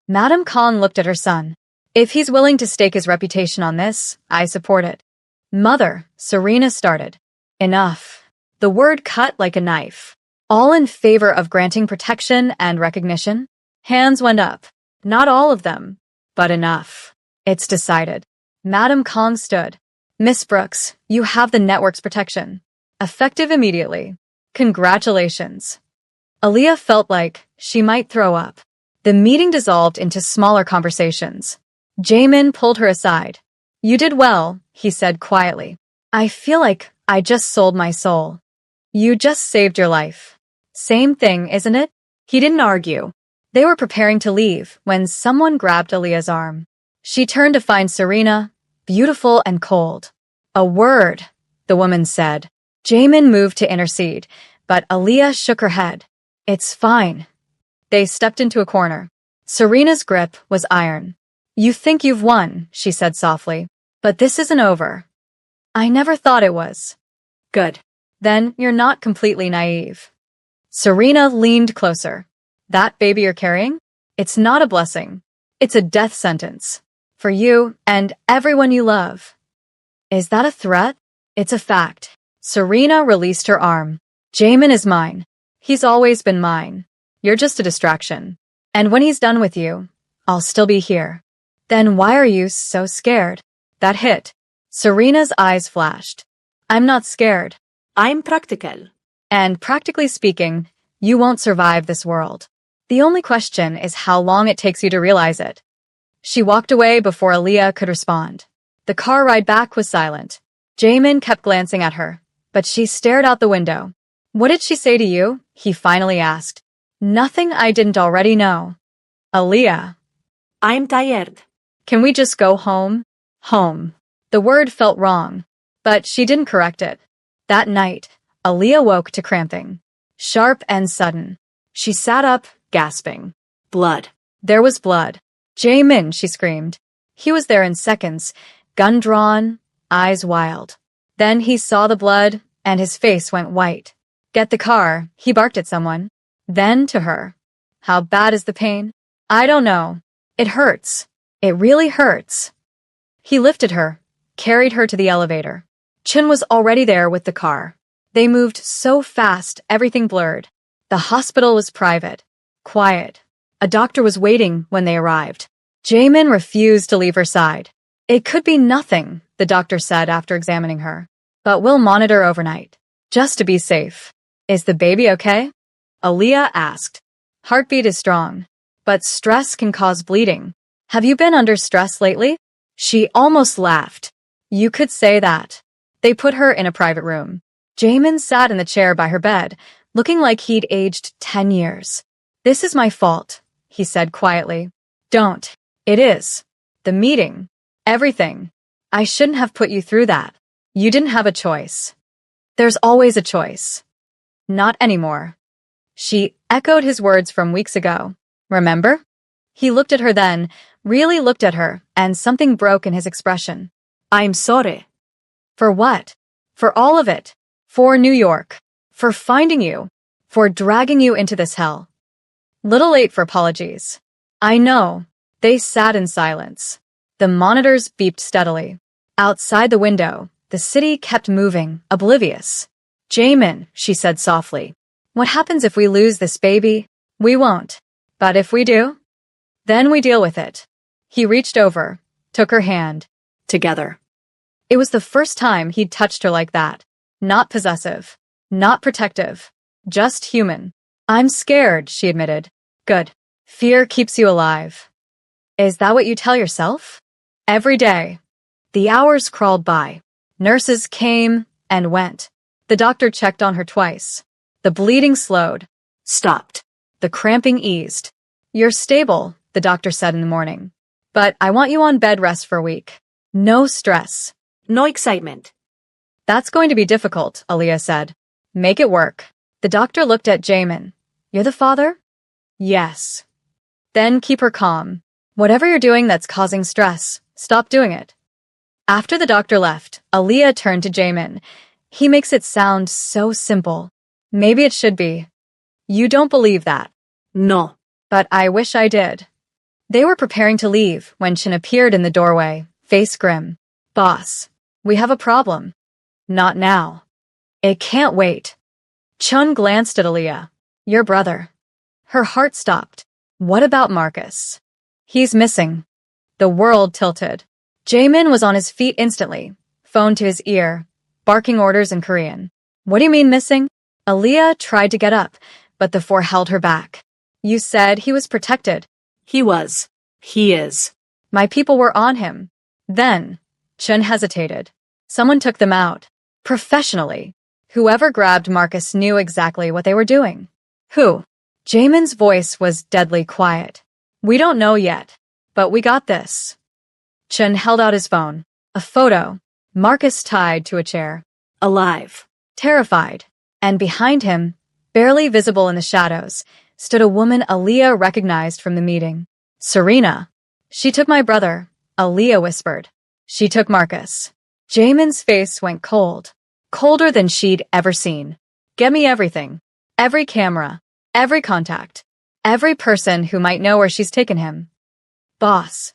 Madame Khan looked at her son. If he's willing to stake his reputation on this, I support it. Mother, Serena started. Enough. The word cut like a knife. All in favor of granting protection and recognition? Hands went up. Not all of them, but enough. It's decided. Madame Kong stood. Miss Brooks, you have the network's protection. Effective immediately. Congratulations. Aaliyah felt like she might throw up. The meeting dissolved into smaller conversations. Jamin pulled her aside. You did well, he said quietly. I feel like I just sold my soul. You just saved your life. Same thing, isn't it? He didn't argue. They were preparing to leave when someone grabbed Aaliyah's arm. She turned to find Serena, beautiful and cold. A word, the woman said. Jamin moved to intercede, but Aaliyah shook her head. It's fine. They stepped into a corner. Serena's grip was iron. You think you've won, she said softly. But this isn't over. I never thought it was. Good. Then you're not completely naive. Serena leaned closer. That baby you're carrying? It's not a blessing. It's a death sentence. For you and everyone you love. Is that a threat? It's a fact. Serena released her arm. Jamin is mine. He's always been mine. You're just a distraction. And when he's done with you, I'll still be here. Then why are you so scared? That hit. Serena's eyes flashed. I'm not scared. I'm practical. And practically speaking, you won't survive this world. The only question is how long it takes you to realize it. She walked away before Aaliyah could respond. The car ride back was silent. Jamin kept glancing at her, but she stared out the window. What did she say to you? He finally asked. Nothing I didn't already know. Aaliyah. I'm tired. Can we just go home? Home. The word felt wrong, but she didn't correct it. That night, Aaliyah woke to cramping. Sharp and sudden. She sat up, gasping. Blood. There was blood. Jamin, she screamed. He was there in seconds, gun drawn, eyes wild. Then he saw the blood, and his face went white. Get the car, he barked at someone. Then to her. How bad is the pain? I don't know. It hurts. It really hurts. He lifted her, carried her to the elevator. Chin was already there with the car. They moved so fast, everything blurred. The hospital was private, quiet. A doctor was waiting when they arrived. Jamin refused to leave her side. It could be nothing, the doctor said after examining her. But we'll monitor overnight, just to be safe. Is the baby okay? Aaliyah asked. Heartbeat is strong, but stress can cause bleeding. Have you been under stress lately? She almost laughed. You could say that. They put her in a private room. Jamin sat in the chair by her bed, looking like he'd aged 10 years. This is my fault, he said quietly. Don't. It is. The meeting. Everything. I shouldn't have put you through that. You didn't have a choice. There's always a choice. Not anymore. She echoed his words from weeks ago. Remember? He looked at her then, really looked at her, and something broke in his expression. I'm sorry. For what? For all of it. For New York. For finding you. For dragging you into this hell. Little late for apologies. I know. They sat in silence. The monitors beeped steadily. Outside the window, the city kept moving, oblivious. Jamin, she said softly. What happens if we lose this baby? We won't. But if we do? Then we deal with it. He reached over, took her hand. Together. It was the first time he'd touched her like that. Not possessive. Not protective. Just human. I'm scared, she admitted. Good. Fear keeps you alive. Is that what you tell yourself? Every day. The hours crawled by. Nurses came and went. The doctor checked on her twice. The bleeding slowed. Stopped. The cramping eased. You're stable, the doctor said in the morning. But I want you on bed rest for a week. No stress. No excitement. That's going to be difficult, Aaliyah said. Make it work. The doctor looked at Jamin. You're the father? Yes. Then keep her calm. Whatever you're doing that's causing stress, stop doing it. After the doctor left, Aaliyah turned to Jamin. He makes it sound so simple. Maybe it should be. You don't believe that. No. But I wish I did. They were preparing to leave when Chin appeared in the doorway, face grim. Boss, we have a problem. Not now. It can't wait. Chun glanced at Aaliyah. Your brother. Her heart stopped. What about Marcus? He's missing. The world tilted. Jamin was on his feet instantly, phone to his ear, barking orders in Korean. What do you mean missing? Aaliyah tried to get up, but the four held her back. You said he was protected. He was. He is. My people were on him. Then, Chun hesitated. Someone took them out. Professionally. Whoever grabbed Marcus knew exactly what they were doing. Who? Jamin's voice was deadly quiet. We don't know yet, but we got this. Chun held out his phone. A photo. Marcus tied to a chair. Alive. Terrified. And behind him, barely visible in the shadows, stood a woman Aaliyah recognized from the meeting. Serena. She took my brother, Aaliyah whispered. She took Marcus. Jamin's face went cold. Colder than she'd ever seen. Get me everything. Every camera. Every contact. Every person who might know where she's taken him. Boss.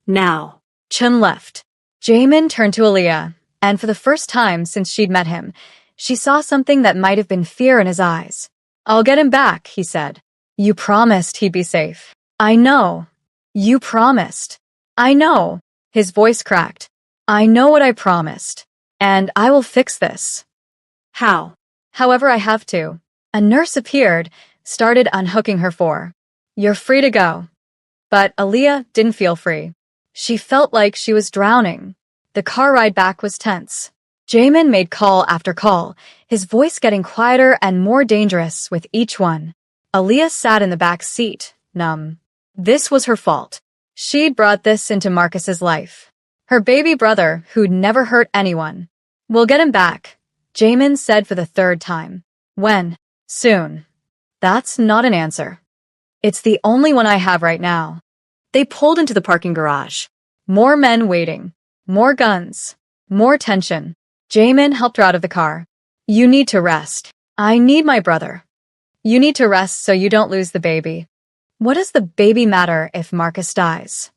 Now. Chun left. Jamin turned to Aaliyah, and for the first time since she'd met him, she saw something that might have been fear in his eyes. I'll get him back, he said. You promised he'd be safe. I know. You promised. I know. His voice cracked. I know what I promised. And I will fix this. How? However I have to. A nurse appeared, started unhooking her for. You're free to go. But Aaliyah didn't feel free. She felt like she was drowning. The car ride back was tense. Jamin made call after call, his voice getting quieter and more dangerous with each one. Aaliyah sat in the back seat, numb. This was her fault. She'd brought this into Marcus's life. Her baby brother, who'd never hurt anyone. We'll get him back, Jamin said for the third time. When? Soon. That's not an answer. It's the only one I have right now. They pulled into the parking garage. More men waiting. More guns. More tension. Jamin helped her out of the car. You need to rest. I need my brother. You need to rest so you don't lose the baby. What does the baby matter if Marcus dies?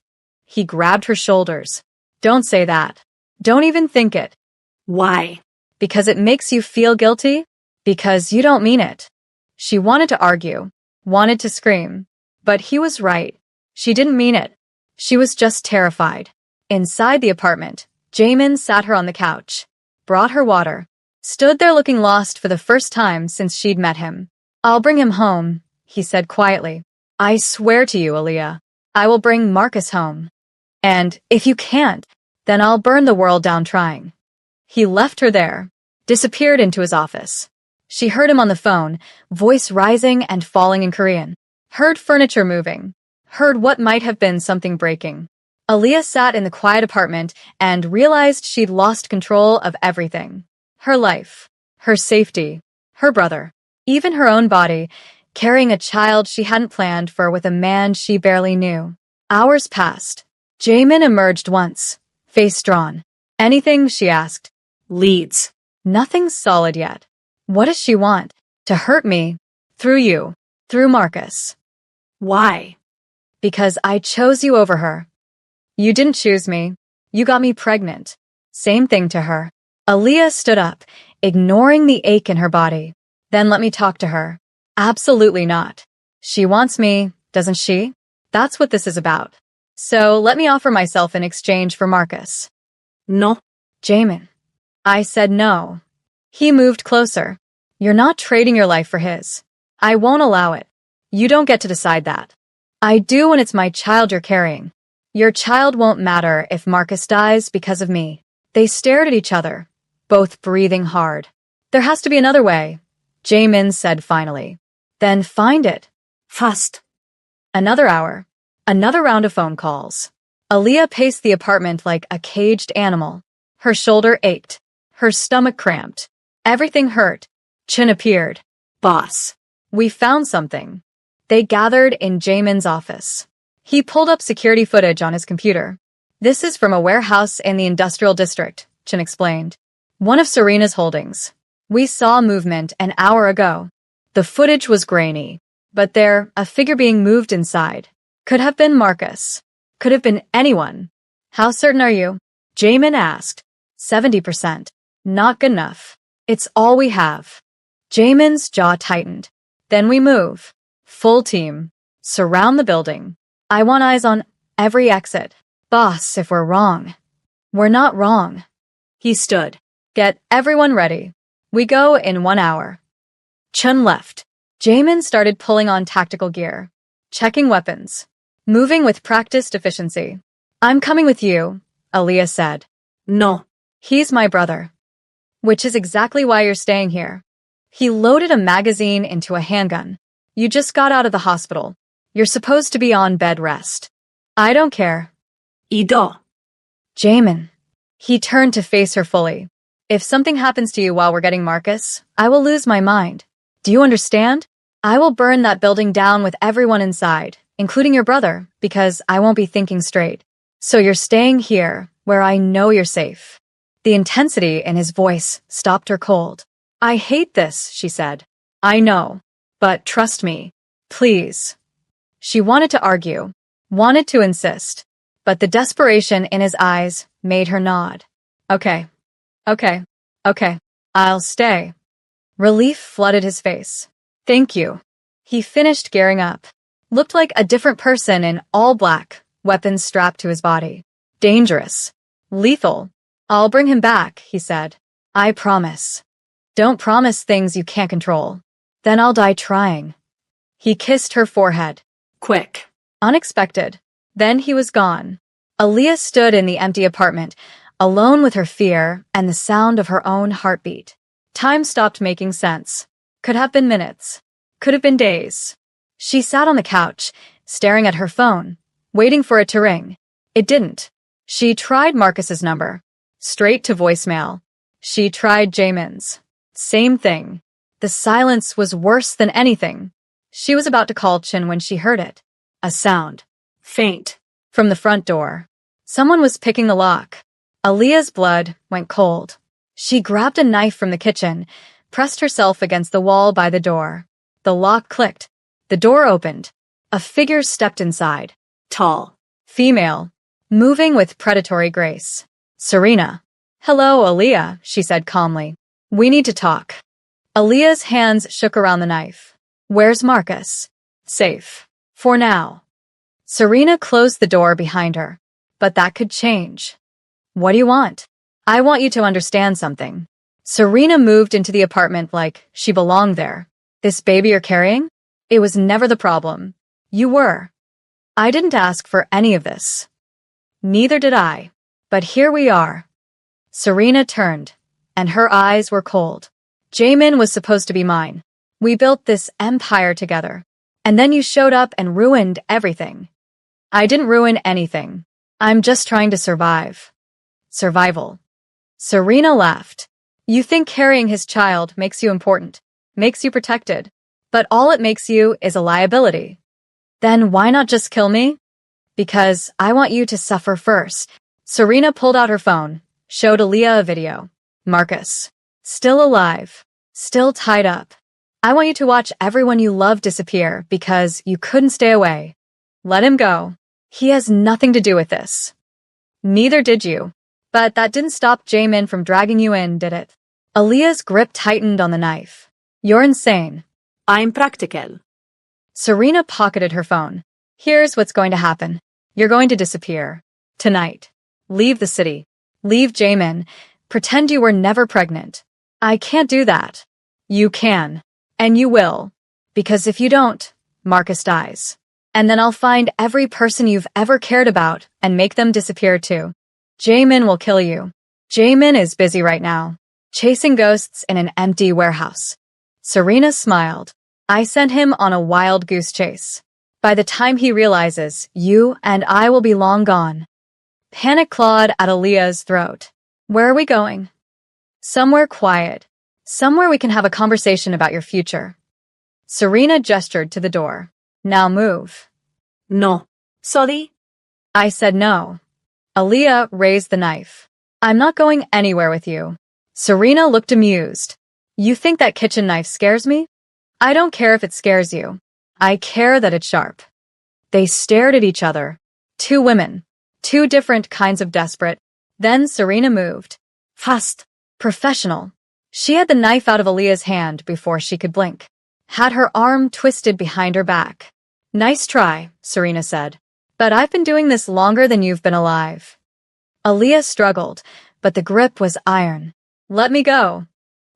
He grabbed her shoulders. Don't say that. Don't even think it. Why? Because it makes you feel guilty? Because you don't mean it. She wanted to argue, wanted to scream. But he was right. She didn't mean it. She was just terrified. Inside the apartment, Jamin sat her on the couch, brought her water, stood there looking lost for the first time since she'd met him. I'll bring him home, he said quietly. I swear to you, Aaliyah, I will bring Marcus home. And if you can't, then I'll burn the world down trying. He left her there, disappeared into his office. She heard him on the phone, voice rising and falling in Korean. Heard furniture moving. Heard what might have been something breaking. Aaliyah sat in the quiet apartment and realized she'd lost control of everything. Her life, her safety, her brother, even her own body, carrying a child she hadn't planned for with a man she barely knew. Hours passed. Jamin emerged once, face drawn. Anything, she asked. Leads. Nothing solid yet. What does she want? To hurt me? Through you. Through Marcus. Why? Because I chose you over her. You didn't choose me. You got me pregnant. Same thing to her. Aaliyah stood up, ignoring the ache in her body. Then let me talk to her. Absolutely not. She wants me, doesn't she? That's what this is about. So let me offer myself in exchange for Marcus. No. Jamin. I said no. He moved closer. You're not trading your life for his. I won't allow it. You don't get to decide that. I do when it's my child you're carrying. Your child won't matter if Marcus dies because of me. They stared at each other, both breathing hard. There has to be another way, Jamin said finally. Then find it. Fast. Another hour. Another round of phone calls. Aaliyah paced the apartment like a caged animal. Her shoulder ached. Her stomach cramped. Everything hurt. Chin appeared. Boss. We found something. They gathered in Jamin's office. He pulled up security footage on his computer. This is from a warehouse in the industrial district, Chin explained. One of Serena's holdings. We saw movement an hour ago. The footage was grainy, but a figure being moved inside. Could have been Marcus. Could have been anyone. How certain are you? Jamin asked. 70%. Not good enough. It's all we have. Jamin's jaw tightened. Then we move. Full team. Surround the building. I want eyes on every exit. Boss, if we're wrong. We're not wrong. He stood. Get everyone ready. We go in 1 hour. Chun left. Jamin started pulling on tactical gear. Checking weapons. Moving with practiced efficiency. I'm coming with you, Aaliyah said. No. He's my brother. Which is exactly why you're staying here. He loaded a magazine into a handgun. You just got out of the hospital. You're supposed to be on bed rest. I don't care. Ido. Jamin. He turned to face her fully. If something happens to you while we're getting Marcus, I will lose my mind. Do you understand? I will burn that building down with everyone inside, including your brother, because I won't be thinking straight. So you're staying here, where I know you're safe. The intensity in his voice stopped her cold. I hate this, she said. I know. But trust me. Please. She wanted to argue, wanted to insist, but the desperation in his eyes made her nod. Okay. I'll stay. Relief flooded his face. Thank you. He finished gearing up. Looked like a different person in all black, weapons strapped to his body. Dangerous. Lethal. I'll bring him back, he said. I promise. Don't promise things you can't control. Then I'll die trying. He kissed her forehead. Quick. Unexpected. Then he was gone. Aaliyah stood in the empty apartment, alone with her fear and the sound of her own heartbeat. Time stopped making sense. Could have been minutes. Could have been days. She sat on the couch, staring at her phone, waiting for it to ring. It didn't. She tried Marcus's number. Straight to voicemail. She tried Jamin's. Same thing. The silence was worse than anything. She was about to call Chin when she heard it. A sound. Faint. From the front door. Someone was picking the lock. Aaliyah's blood went cold. She grabbed a knife from the kitchen, pressed herself against the wall by the door. The lock clicked. The door opened. A figure stepped inside. Tall. Female. Moving with predatory grace. Serena. Hello, Aaliyah, she said calmly. We need to talk. Aaliyah's hands shook around the knife. Where's Marcus? Safe. For now. Serena closed the door behind her. But that could change. What do you want? I want you to understand something. Serena moved into the apartment like she belonged there. This baby you're carrying? It was never the problem. You were. I didn't ask for any of this. Neither did I. But here we are. Serena turned, and her eyes were cold. Jamin was supposed to be mine. We built this empire together. And then you showed up and ruined everything. I didn't ruin anything. I'm just trying to survive. Survival. Serena laughed. You think carrying his child makes you important, makes you protected, but all it makes you is a liability. Then why not just kill me? Because I want you to suffer first. Serena pulled out her phone, showed Aaliyah a video. Marcus. Still alive. Still tied up. I want you to watch everyone you love disappear because you couldn't stay away. Let him go. He has nothing to do with this. Neither did you. But that didn't stop Jamin from dragging you in, did it? Aaliyah's grip tightened on the knife. You're insane. I'm practical. Serena pocketed her phone. Here's what's going to happen. You're going to disappear. Tonight. Leave the city. Leave Jamin. Pretend you were never pregnant. I can't do that. You can. And you will. Because if you don't, Marcus dies. And then I'll find every person you've ever cared about and make them disappear too. Jamin will kill you. Jamin is busy right now, chasing ghosts in an empty warehouse. Serena smiled. I sent him on a wild goose chase. By the time he realizes, you and I will be long gone. Panic clawed at Aaliyah's throat. Where are we going? Somewhere quiet. Somewhere we can have a conversation about your future. Serena gestured to the door. Now move. No. Sorry? I said no. Aaliyah raised the knife. I'm not going anywhere with you. Serena looked amused. You think that kitchen knife scares me? I don't care if it scares you. I care that it's sharp. They stared at each other. Two women. Two different kinds of desperate. Then Serena moved. Fast. Professional. She had the knife out of Aaliyah's hand before she could blink. Had her arm twisted behind her back. Nice try, Serena said. But I've been doing this longer than you've been alive. Aaliyah struggled, but the grip was iron. Let me go.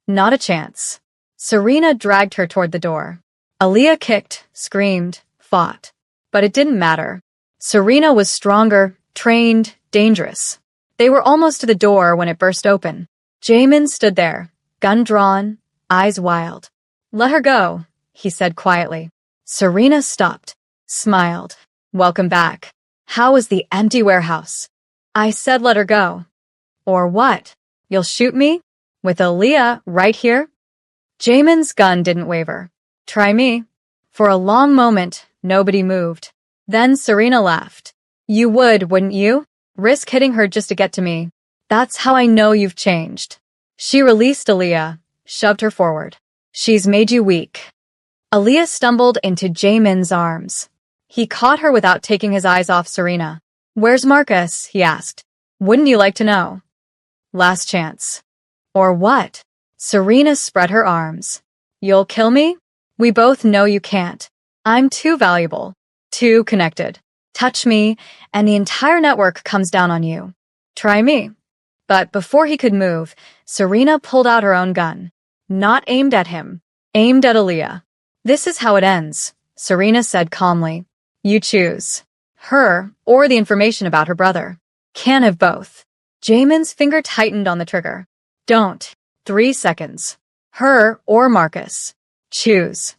Not a chance. Serena dragged her toward the door. Aaliyah kicked, screamed, fought. But it didn't matter. Serena was stronger, trained, dangerous. They were almost to the door when it burst open. Jamin stood there, gun drawn, eyes wild. Let her go, he said quietly. Serena stopped, smiled. Welcome back. How was the empty warehouse? I said let her go. Or what? You'll shoot me? With Aaliyah right here? Jamin's gun didn't waver. Try me. For a long moment, nobody moved. Then Serena laughed. You would, wouldn't you? Risk hitting her just to get to me. That's how I know you've changed. She released Aaliyah, shoved her forward. She's made you weak. Aaliyah stumbled into Jamin's arms. He caught her without taking his eyes off Serena. Where's Marcus? He asked. Wouldn't you like to know? Last chance. Or what? Serena spread her arms. You'll kill me? We both know you can't. I'm too valuable, too connected. Touch me, and the entire network comes down on you. Try me. But before he could move, Serena pulled out her own gun. Not aimed at him, aimed at Aaliyah. This is how it ends, Serena said calmly. You choose. Her, or the information about her brother. Can't have both. Jamin's finger tightened on the trigger. Don't. 3 seconds. Her or Marcus. Choose.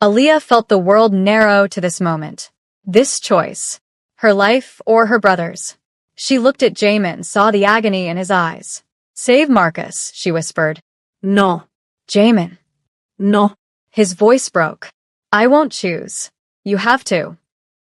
Aaliyah felt the world narrow to this moment. This choice. Her life or her brother's. She looked at Jamin, saw the agony in his eyes. Save Marcus, she whispered. No. Jamin. No. His voice broke. I won't choose. You have to.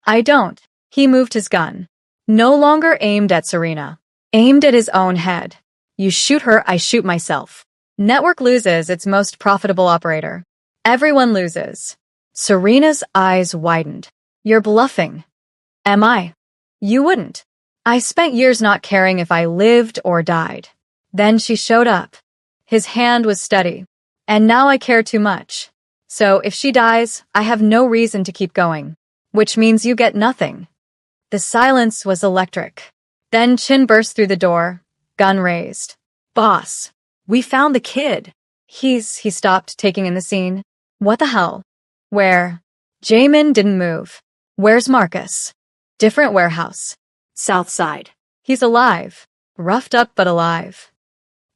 I don't. He moved his gun. No longer aimed at Serena. Aimed at his own head. You shoot her, I shoot myself. Network loses its most profitable operator. Everyone loses. Serena's eyes widened. You're bluffing. Am I? You wouldn't. I spent years not caring if I lived or died. Then she showed up. His hand was steady. And now I care too much. So if she dies, I have no reason to keep going. Which means you get nothing. The silence was electric. Then Chin burst through the door, gun raised. Boss, we found the kid. He stopped, taking in the scene. What the hell? Where? Jamin didn't move. Where's Marcus? Different warehouse. South side. He's alive. Roughed up but alive.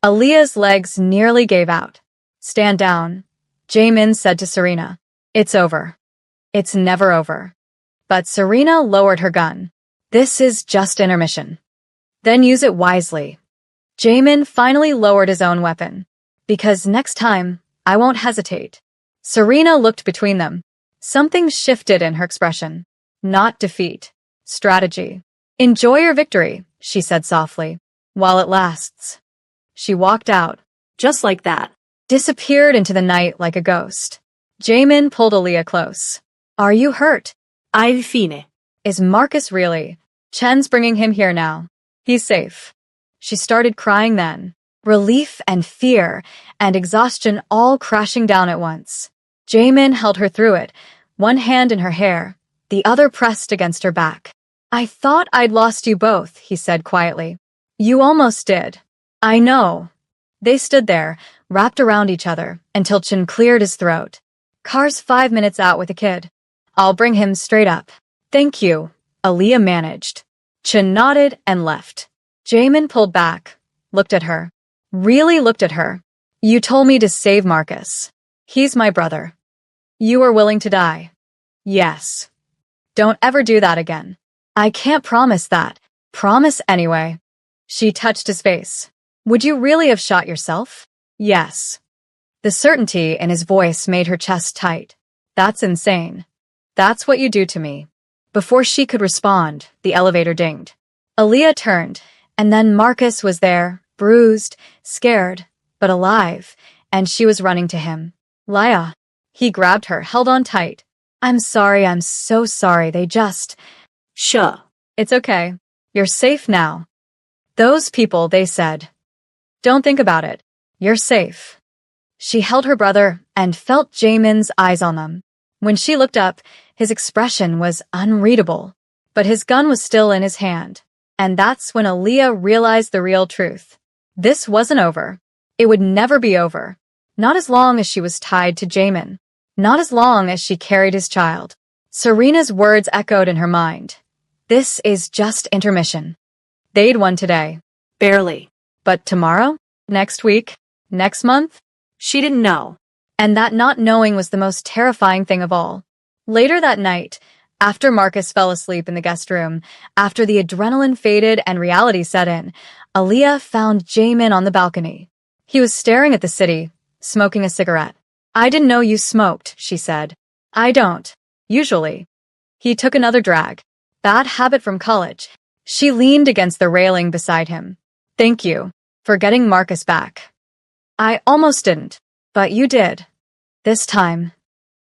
Aaliyah's legs nearly gave out. Stand down, Jamin said to Serena. It's over. It's never over. But Serena lowered her gun. This is just intermission. Then use it wisely. Jamin finally lowered his own weapon. Because next time, I won't hesitate. Serena looked between them. Something shifted in her expression. Not defeat. Strategy. Enjoy your victory, she said softly. While it lasts. She walked out. Just like that. Disappeared into the night like a ghost. Jamin pulled Aaliyah close. Are you hurt? Al fine. Is Marcus really? Chen's bringing him here now. He's safe. She started crying then. Relief and fear and exhaustion all crashing down at once. Jamin held her through it, one hand in her hair, the other pressed against her back. I thought I'd lost you both, he said quietly. You almost did. I know. They stood there, wrapped around each other, until Chin cleared his throat. Car's 5 minutes out with the kid. I'll bring him straight up. Thank you, Aaliyah managed. Chin nodded and left. Jamin pulled back, looked at her. Really looked at her. You told me to save Marcus. He's my brother. You were willing to die. Yes. Don't ever do that again. I can't promise that. Promise anyway. She touched his face. Would you really have shot yourself? Yes. The certainty in his voice made her chest tight. That's insane. That's what you do to me. Before she could respond, the elevator dinged. Aaliyah turned, and then Marcus was there, bruised, scared, but alive, and she was running to him. Laya. He grabbed her, held on tight. I'm sorry, I'm so sorry, they just… Sure. It's okay. You're safe now. Those people, they said. Don't think about it. You're safe. She held her brother and felt Jamin's eyes on them. When she looked up, his expression was unreadable, but his gun was still in his hand. And that's when Aaliyah realized the real truth. This wasn't over. It would never be over. Not as long as she was tied to Jamin. Not as long as she carried his child. Serena's words echoed in her mind. This is just intermission. They'd won today. Barely. But tomorrow? Next week? Next month? She didn't know. And that not knowing was the most terrifying thing of all. Later that night, after Marcus fell asleep in the guest room, after the adrenaline faded and reality set in, Aaliyah found Jamin on the balcony. He was staring at the city, smoking a cigarette. I didn't know you smoked, she said. I don't. Usually. He took another drag. Bad habit from college. She leaned against the railing beside him. Thank you for getting Marcus back. I almost didn't, but you did. This time.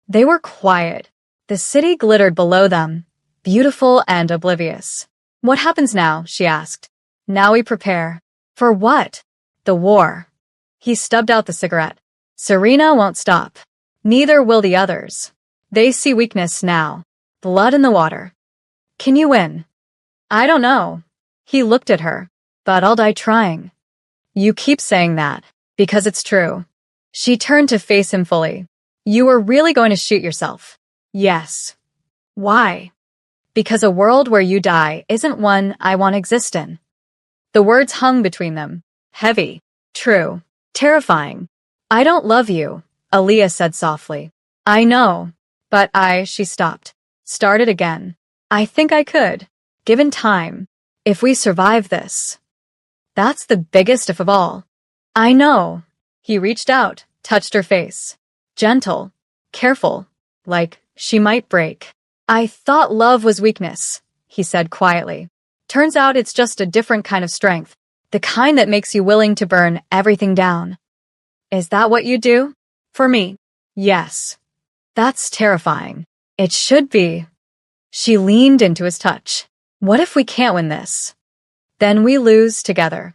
They were quiet. The city glittered below them, beautiful and oblivious. What happens now? She asked. Now we prepare. For what? The war. He stubbed out the cigarette. Serena won't stop. Neither will the others. They see weakness now. Blood in the water. Can you win? I don't know. He looked at her. But I'll die trying. You keep saying that, because it's true. She turned to face him fully. You were really going to shoot yourself? Yes. Why? Because a world where you die isn't one I want to exist in. The words hung between them. Heavy. True. Terrifying. I don't love you, Aaliyah said softly. I know. But she stopped. Started again. I think I could. Given time. If we survive this. That's the biggest if of all. I know. He reached out, touched her face. Gentle. Careful. Like she might break. I thought love was weakness, he said quietly. Turns out it's just a different kind of strength. The kind that makes you willing to burn everything down. Is that what you do? For me? Yes. That's terrifying. It should be. She leaned into his touch. What if we can't win this? Then we lose together.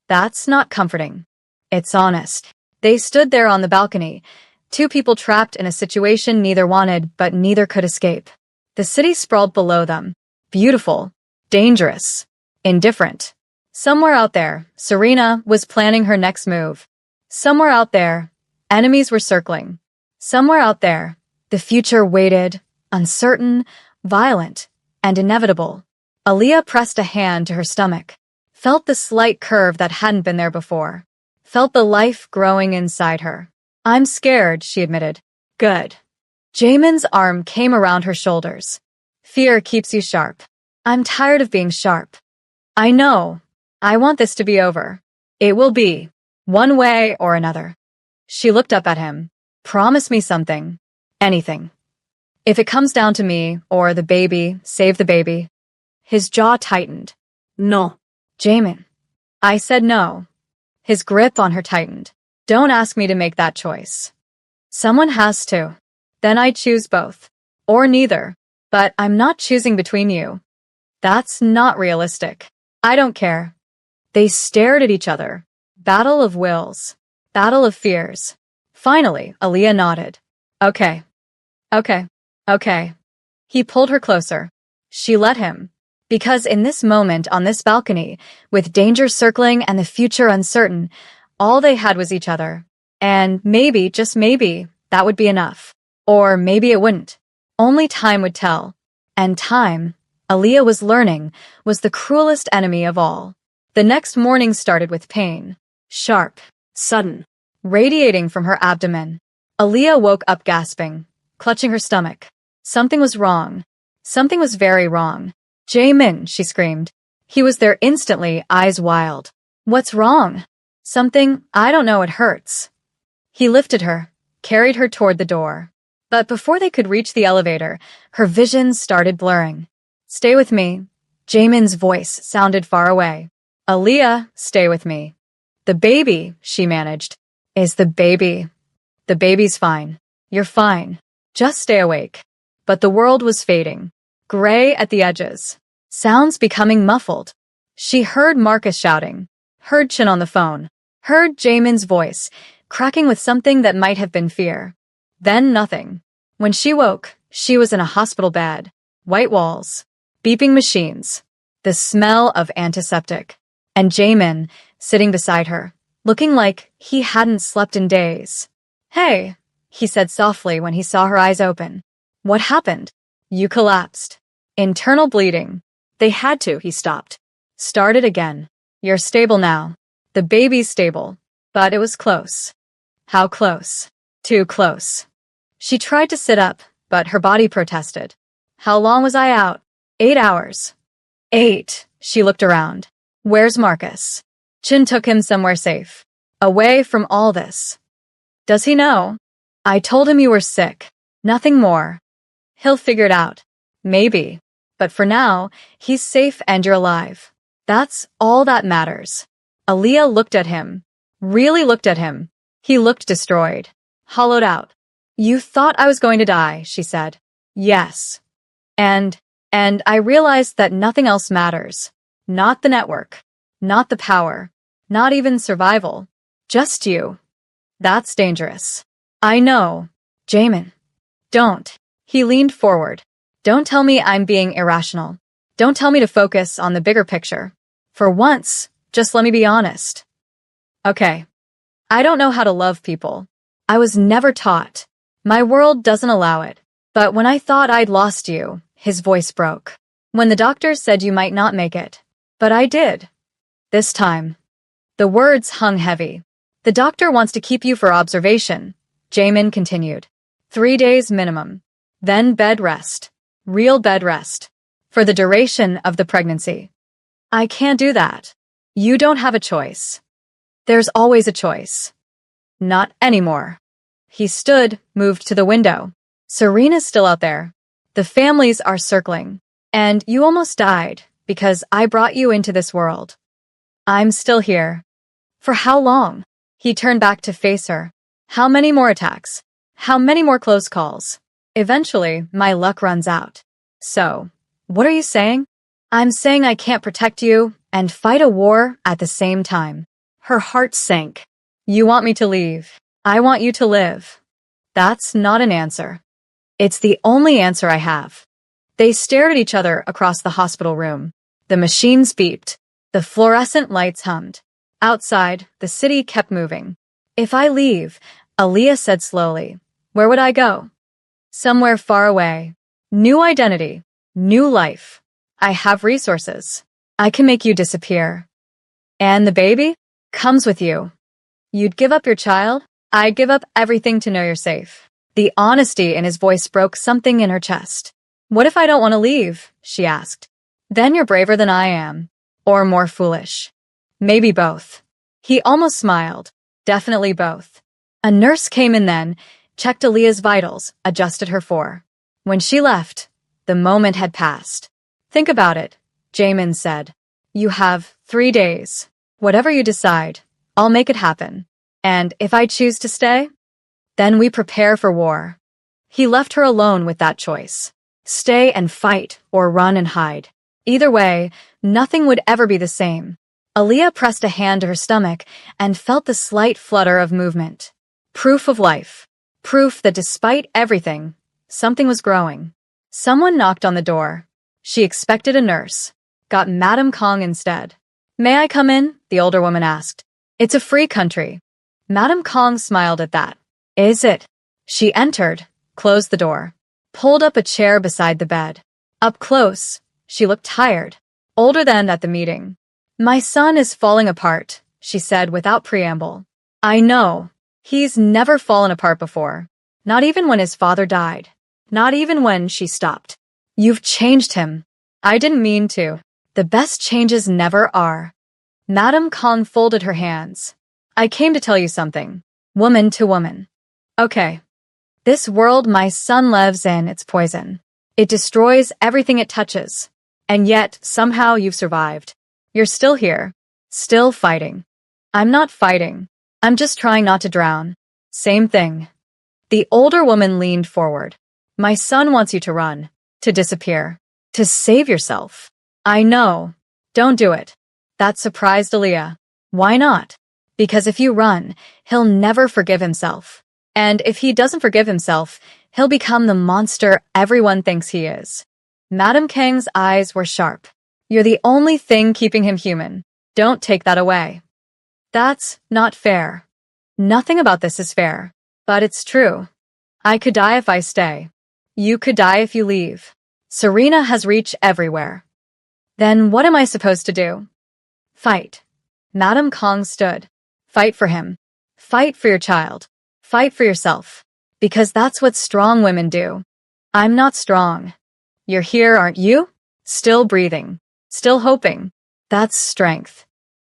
That's not comforting. It's honest. They stood there on the balcony, two people trapped in a situation neither wanted but neither could escape. The city sprawled below them. Beautiful. Dangerous. Indifferent. Somewhere out there, Serena was planning her next move. Somewhere out there, enemies were circling. Somewhere out there, the future waited, uncertain, violent, and inevitable. Aaliyah pressed a hand to her stomach, felt the slight curve that hadn't been there before, felt the life growing inside her. I'm scared, she admitted. Good. Jamin's arm came around her shoulders. Fear keeps you sharp. I'm tired of being sharp. I know. I want this to be over. It will be. One way or another. She looked up at him. Promise me something. Anything. If it comes down to me, or the baby, save the baby. His jaw tightened. No. Jamin. I said no. His grip on her tightened. Don't ask me to make that choice. Someone has to. Then I choose both. Or neither. But I'm not choosing between you. That's not realistic. I don't care. They stared at each other. Battle of wills. Battle of fears. Finally, Aaliyah nodded. Okay. Okay. Okay. He pulled her closer. She let him. Because in this moment on this balcony, with danger circling and the future uncertain, all they had was each other. And maybe, just maybe, that would be enough. Or maybe it wouldn't. Only time would tell. And time, Aaliyah was learning, was the cruelest enemy of all. The next morning started with pain. Sharp. Sudden. Radiating from her abdomen. Aaliyah woke up gasping, clutching her stomach. Something was wrong. Something was very wrong. Jamin, she screamed. He was there instantly, eyes wild. What's wrong? Something, I don't know, it hurts. He lifted her, carried her toward the door. But before they could reach the elevator, her vision started blurring. Stay with me. Jamin's voice sounded far away. Aaliyah, stay with me. The baby, she managed, is the baby. The baby's fine. You're fine. Just stay awake. But the world was fading. Gray at the edges. Sounds becoming muffled. She heard Marcus shouting. Heard Chin on the phone. Heard Jamin's voice, cracking with something that might have been fear. Then nothing. When she woke, she was in a hospital bed. White walls. Beeping machines. The smell of antiseptic. And Jamin, sitting beside her, looking like he hadn't slept in days. Hey, he said softly when he saw her eyes open. What happened? You collapsed. Internal bleeding. They had to, he stopped. Started again. You're stable now. The baby's stable. But it was close. How close? Too close. She tried to sit up, but her body protested. How long was I out? 8 hours. 8. She looked around. Where's Marcus? Chin took him somewhere safe. Away from all this. Does he know? I told him you were sick. Nothing more. He'll figure it out. Maybe. But for now, he's safe and you're alive. That's all that matters. Aaliyah looked at him. Really looked at him. He looked destroyed. Hollowed out. You thought I was going to die, she said. Yes. And I realized that nothing else matters. Not the network. Not the power. Not even survival. Just you. That's dangerous. I know. Jamin. Don't. He leaned forward. Don't tell me I'm being irrational. Don't tell me to focus on the bigger picture. For once, just let me be honest. Okay. I don't know how to love people. I was never taught. My world doesn't allow it. But when I thought I'd lost you, his voice broke. When the doctors said you might not make it. But I did. This time. The words hung heavy. The doctor wants to keep you for observation, Jamin continued. 3 days minimum. Then bed rest. Real bed rest. For the duration of the pregnancy. I can't do that. You don't have a choice. There's always a choice. Not anymore. He stood, moved to the window. Serena's still out there. The families are circling. And you almost died because I brought you into this world. I'm still here. For how long? He turned back to face her. How many more attacks? How many more close calls? Eventually, my luck runs out. So, what are you saying? I'm saying I can't protect you and fight a war at the same time. Her heart sank. You want me to leave. I want you to live. That's not an answer. It's the only answer I have. They stared at each other across the hospital room. The machines beeped. The fluorescent lights hummed. Outside, the city kept moving. If I leave, Aaliyah said slowly, where would I go? Somewhere far away. New identity. New life. I have resources. I can make you disappear. And the baby? Comes with you. You'd give up your child? I'd give up everything to know you're safe. The honesty in his voice broke something in her chest. What if I don't want to leave? She asked. Then you're braver than I am. Or more foolish. Maybe both. He almost smiled. Definitely both. A nurse came in then, checked Aaliyah's vitals, adjusted her for. When she left, the moment had passed. Think about it, Jamin said. You have 3 days. Whatever you decide, I'll make it happen. And if I choose to stay, then we prepare for war. He left her alone with that choice. Stay and fight or run and hide. Either way, nothing would ever be the same. Aaliyah pressed a hand to her stomach and felt the slight flutter of movement. Proof of life. Proof that despite everything, something was growing. Someone knocked on the door. She expected a nurse. Got Madame Kong instead. May I come in? The older woman asked. It's a free country. Madame Kong smiled at that. Is it? She entered, closed the door, pulled up a chair beside the bed. Up close, she looked tired, older than at the meeting. My son is falling apart, she said without preamble. I know. He's never fallen apart before. Not even when his father died. Not even when she stopped. You've changed him. I didn't mean to. The best changes never are. Madame Kong folded her hands. I came to tell you something. Woman to woman. Okay. This world my son lives in, it's poison. It destroys everything it touches. And yet, somehow you've survived. You're still here. Still fighting. I'm not fighting. I'm just trying not to drown. Same thing. The older woman leaned forward. My son wants you to run. To disappear. To save yourself. I know. Don't do it. That surprised Aaliyah. Why not? Because if you run, he'll never forgive himself. And if he doesn't forgive himself, he'll become the monster everyone thinks he is. Madame Kang's eyes were sharp. You're the only thing keeping him human. Don't take that away. That's not fair. Nothing about this is fair. But it's true. I could die if I stay. You could die if you leave. Serena has reach everywhere. Then what am I supposed to do? Fight. Madame Kong stood. Fight for him. Fight for your child. Fight for yourself. Because that's what strong women do. I'm not strong. You're here, aren't you? Still breathing. Still hoping. That's strength.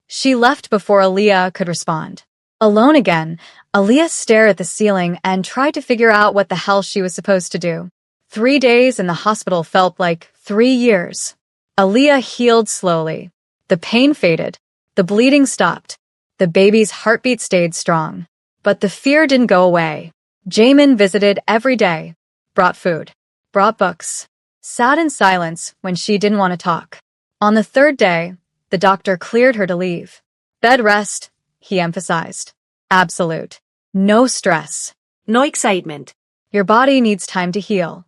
She left before Aaliyah could respond. Alone again, Aaliyah stared at the ceiling and tried to figure out what the hell she was supposed to do. 3 days in the hospital felt like 3 years. Aaliyah healed slowly. The pain faded. The bleeding stopped. The baby's heartbeat stayed strong. But the fear didn't go away. Jamin visited every day. Brought food. Brought books. Sat in silence when she didn't want to talk. On the 3rd day, the doctor cleared her to leave. Bed rest, he emphasized. Absolute. No stress. No excitement. Your body needs time to heal.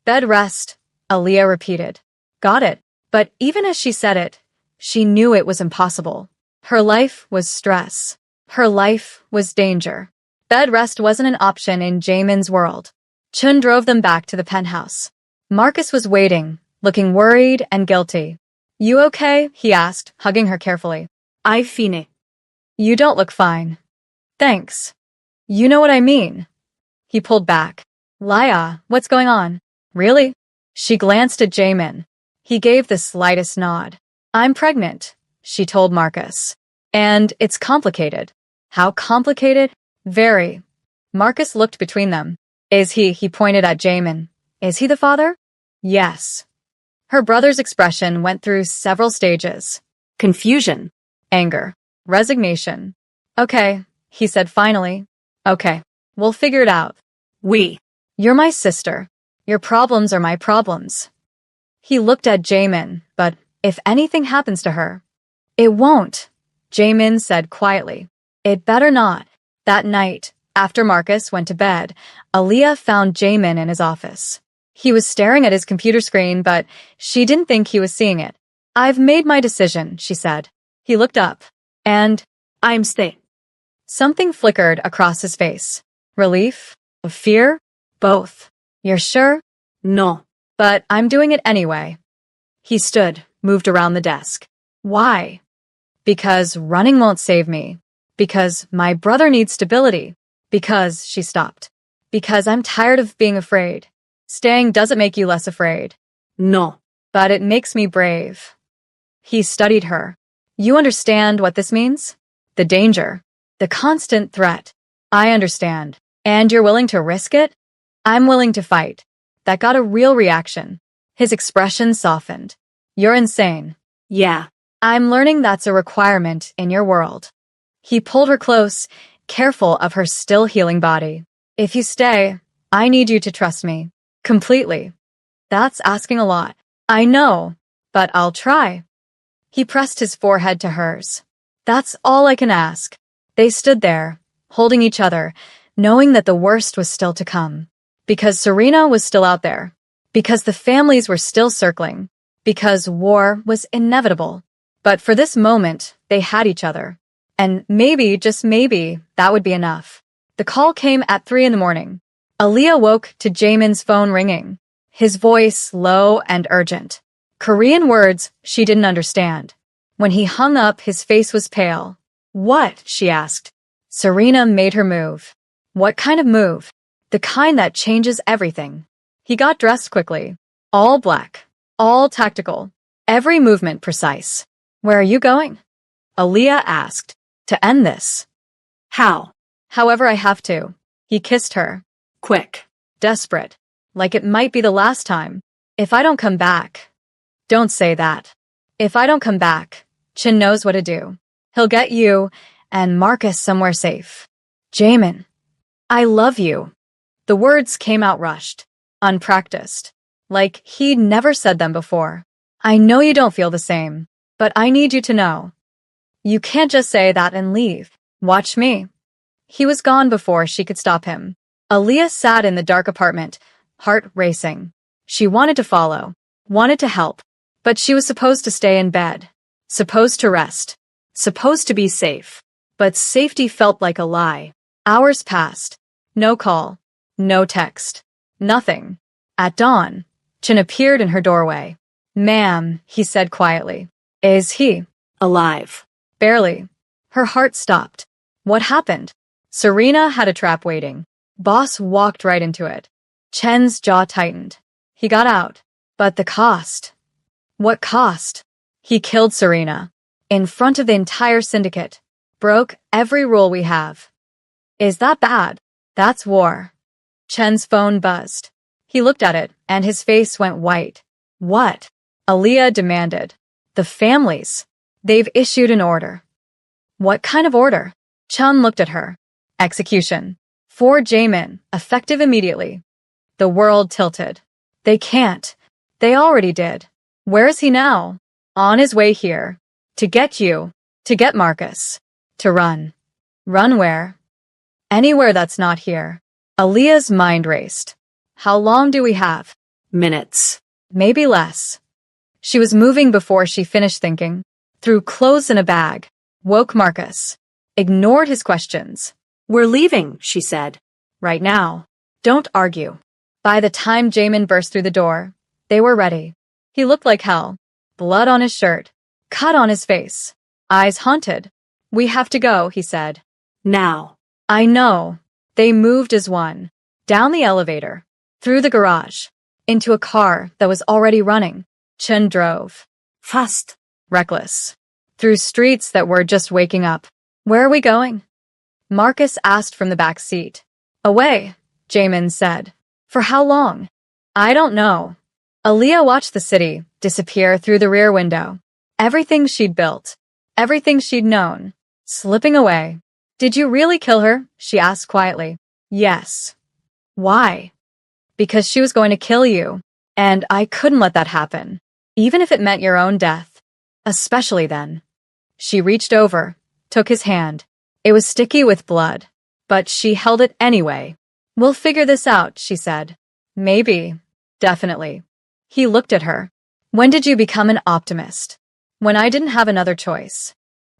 Bed rest, Aaliyah repeated. Got it. But even as she said it, she knew it was impossible. Her life was stress. Her life was danger. Bed rest wasn't an option in Jamin's world. Chun drove them back to the penthouse. Marcus was waiting, looking worried and guilty. You okay? He asked, hugging her carefully. I fine. You don't look fine. Thanks. You know what I mean. He pulled back. Laya, what's going on? Really? She glanced at Jamin. He gave the slightest nod. I'm pregnant, she told Marcus. And it's complicated. How complicated? Very. Marcus looked between them. Is he pointed at Jamin. Is he the father? Yes. Her brother's expression went through several stages. Confusion. Anger. Resignation. Okay, he said finally. Okay, we'll figure it out. We. You're my sister. Your problems are my problems. He looked at Jamin, but if anything happens to her, it won't, Jamin said quietly. It better not. That night, after Marcus went to bed, Aaliyah found Jamin in his office. He was staring at his computer screen, but she didn't think he was seeing it. I've made my decision, she said. He looked up. And I'm stay. Something flickered across his face. Relief? Fear? Both. You're sure? No. But I'm doing it anyway. He stood, moved around the desk. Why? Because running won't save me. Because my brother needs stability. Because, she stopped. Because I'm tired of being afraid. Staying doesn't make you less afraid. No. But it makes me brave. He studied her. You understand what this means? The danger. The constant threat. I understand. And you're willing to risk it? I'm willing to fight. That got a real reaction. His expression softened. You're insane. Yeah. I'm learning that's a requirement in your world. He pulled her close, careful of her still healing body. If you stay, I need you to trust me. Completely. That's asking a lot. I know, but I'll try. He pressed his forehead to hers. That's all I can ask. They stood there, holding each other, knowing that the worst was still to come. Because Serena was still out there. Because the families were still circling. Because war was inevitable. But for this moment, they had each other. And maybe, just maybe, that would be enough. The call came at 3 a.m. Aaliyah woke to Jamin's phone ringing. His voice low and urgent. Korean words she didn't understand. When he hung up, his face was pale. What? She asked. Serena made her move. What kind of move? The kind that changes everything. He got dressed quickly. All black. All tactical. Every movement precise. Where are you going? Aaliyah asked. To end this. How? However I have to. He kissed her. Quick. Desperate. Like it might be the last time. If I don't come back. Don't say that. If I don't come back, Chin knows what to do. He'll get you and Marcus somewhere safe. Jamin. I love you. The words came out rushed, unpracticed, like he'd never said them before. I know you don't feel the same, but I need you to know. You can't just say that and leave. Watch me. He was gone before she could stop him. Aaliyah sat in the dark apartment, heart racing. She wanted to follow, wanted to help, but she was supposed to stay in bed, supposed to rest, supposed to be safe. But safety felt like a lie. Hours passed. No call, no text, nothing. At dawn, Chin appeared in her doorway. Ma'am, he said quietly. Is he Alive. barely? Her heart stopped. What happened? Serena had a trap waiting. Boss walked right into it. Chen's jaw tightened. He got out. But the cost. What cost? He killed Serena. In front of the entire syndicate. Broke every rule we have. Is that bad? That's war. Chen's phone buzzed. He looked at it, and his face went white. What? Aaliyah demanded. The families. They've issued an order. What kind of order? Chun looked at her. Execution. For Jamin, effective immediately. The world tilted. They can't. They already did. Where is he now? On his way here. To get you. To get Marcus. To run. Run where? Anywhere that's not here. Aaliyah's mind raced. How long do we have? Minutes. Maybe less. She was moving before she finished thinking. Threw clothes in a bag. Woke Marcus. Ignored his questions. We're leaving, she said. Right now. Don't argue. By the time Jamin burst through the door, they were ready. He looked like hell. Blood on his shirt. Cut on his face. Eyes haunted. We have to go, he said. Now. I know. They moved as one. Down the elevator. Through the garage. Into a car that was already running. Chen drove. Fast. Reckless. Through streets that were just waking up. Where are we going? Marcus asked from the back seat. Away, Jamin said. For how long? I don't know. Aaliyah watched the city disappear through the rear window. Everything she'd built. Everything she'd known. Slipping away. Did you really kill her? She asked quietly. Yes. Why? Because she was going to kill you. And I couldn't let that happen. Even if it meant your own death. Especially then. She reached over, took his hand. It was sticky with blood. But she held it anyway. We'll figure this out, she said. Maybe. Definitely. He looked at her. When did you become an optimist? When I didn't have another choice.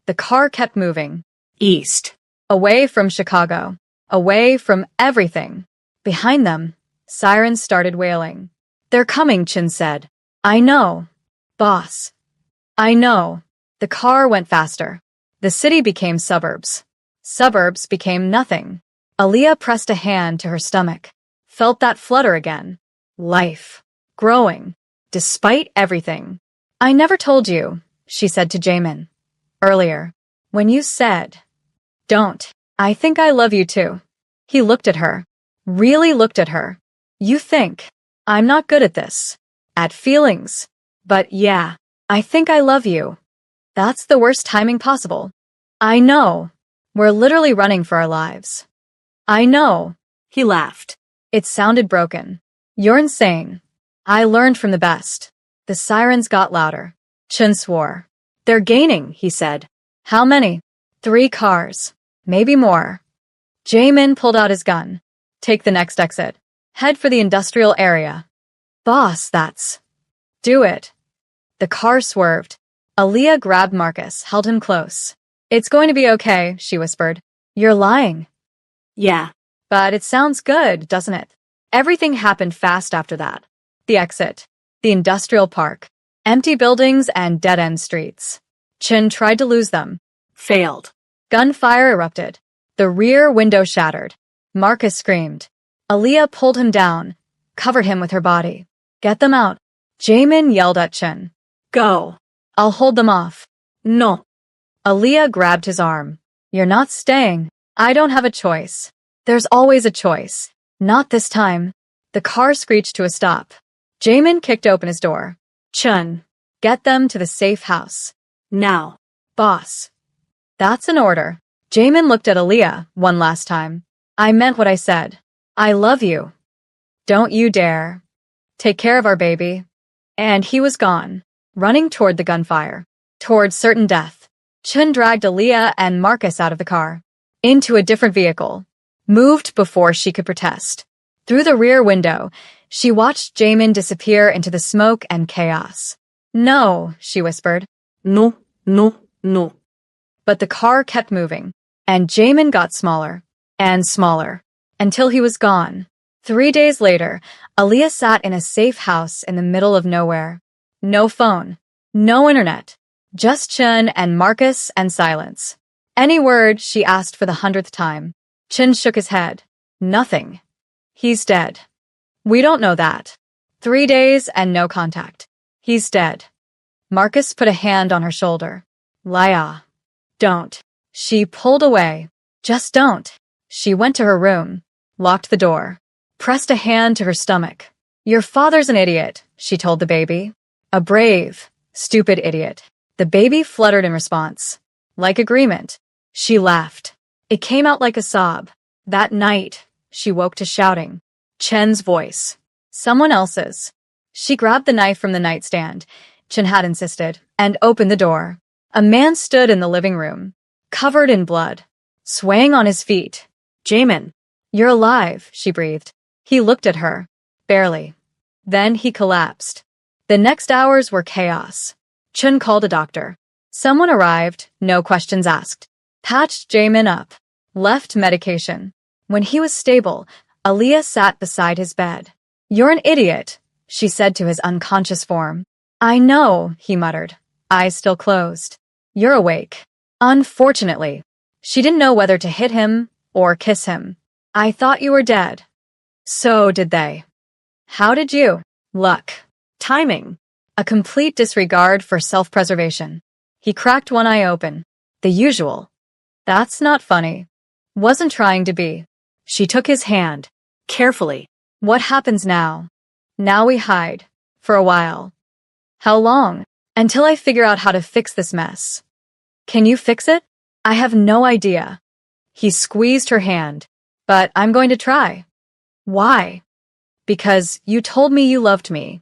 The car kept moving. East. Away from Chicago. Away from everything. Behind them, sirens started wailing. They're coming, Chin said. I know. Boss. I know. The car went faster. The city became suburbs. Suburbs became nothing. Aaliyah pressed a hand to her stomach. Felt that flutter again. Life. Growing. Despite everything. I never told you, she said to Jamin. Earlier. When you said, don't. I think I love you too. He looked at her. Really looked at her. You think. I'm not good at this. At feelings. But yeah. I think I love you. That's the worst timing possible. I know. We're literally running for our lives. I know. He laughed. It sounded broken. You're insane. I learned from the best. The sirens got louder. Chen swore. They're gaining, he said. How many? 3 cars. Maybe more. Jamin pulled out his gun. Take the next exit. Head for the industrial area. Boss, that's. Do it. The car swerved. Aaliyah grabbed Marcus, held him close. It's going to be okay, she whispered. You're lying. Yeah. But it sounds good, doesn't it? Everything happened fast after that. The exit. The industrial park. Empty buildings and dead-end streets. Chin tried to lose them. Failed. Gunfire erupted. The rear window shattered. Marcus screamed. Aaliyah pulled him down, covered him with her body. Get them out. Jamin yelled at Chin. Go. I'll hold them off. No. Aaliyah grabbed his arm. You're not staying. I don't have a choice. There's always a choice. Not this time. The car screeched to a stop. Jamin kicked open his door. Chun, get them to the safe house. Now. Boss. That's an order. Jamin looked at Aaliyah one last time. I meant what I said. I love you. Don't you dare. Take care of our baby. And he was gone, running toward the gunfire, toward certain death. Chun dragged Aaliyah and Marcus out of the car, into a different vehicle, moved before she could protest. Through the rear window, she watched Jamin disappear into the smoke and chaos. No, she whispered. No, no, no. But the car kept moving, and Jamin got smaller and smaller until he was gone. 3 days later, Aaliyah sat in a safe house in the middle of nowhere. No phone, no internet, just Chun and Marcus and silence. Any word, she asked for the 100th time. Chun shook his head. Nothing. He's dead. We don't know that. 3 days and no contact. He's dead. Marcus put a hand on her shoulder. Laya. Don't. She pulled away. Just don't. She went to her room, locked the door, pressed a hand to her stomach. Your father's an idiot, she told the baby. A brave, stupid idiot. The baby fluttered in response. Like agreement. She laughed. It came out like a sob. That night, she woke to shouting. Chen's voice. Someone else's. She grabbed the knife from the nightstand, Chen had insisted, and opened the door. A man stood in the living room, covered in blood, swaying on his feet. Jamin. You're alive, she breathed. He looked at her. Barely. Then he collapsed. The next hours were chaos. Chun called a doctor. Someone arrived, no questions asked. Patched Jamin up. Left medication. When he was stable, Aaliyah sat beside his bed. You're an idiot, she said to his unconscious form. I know, he muttered, eyes still closed. You're awake. Unfortunately. She didn't know whether to hit him or kiss him. I thought you were dead. So did they. How did you? Luck. Timing. A complete disregard for self-preservation. He cracked one eye open. The usual. That's not funny. Wasn't trying to be. She took his hand. Carefully. What happens now? Now we hide. For a while. How long? Until I figure out how to fix this mess. Can you fix it? I have no idea. He squeezed her hand. But I'm going to try. Why? Because you told me you loved me.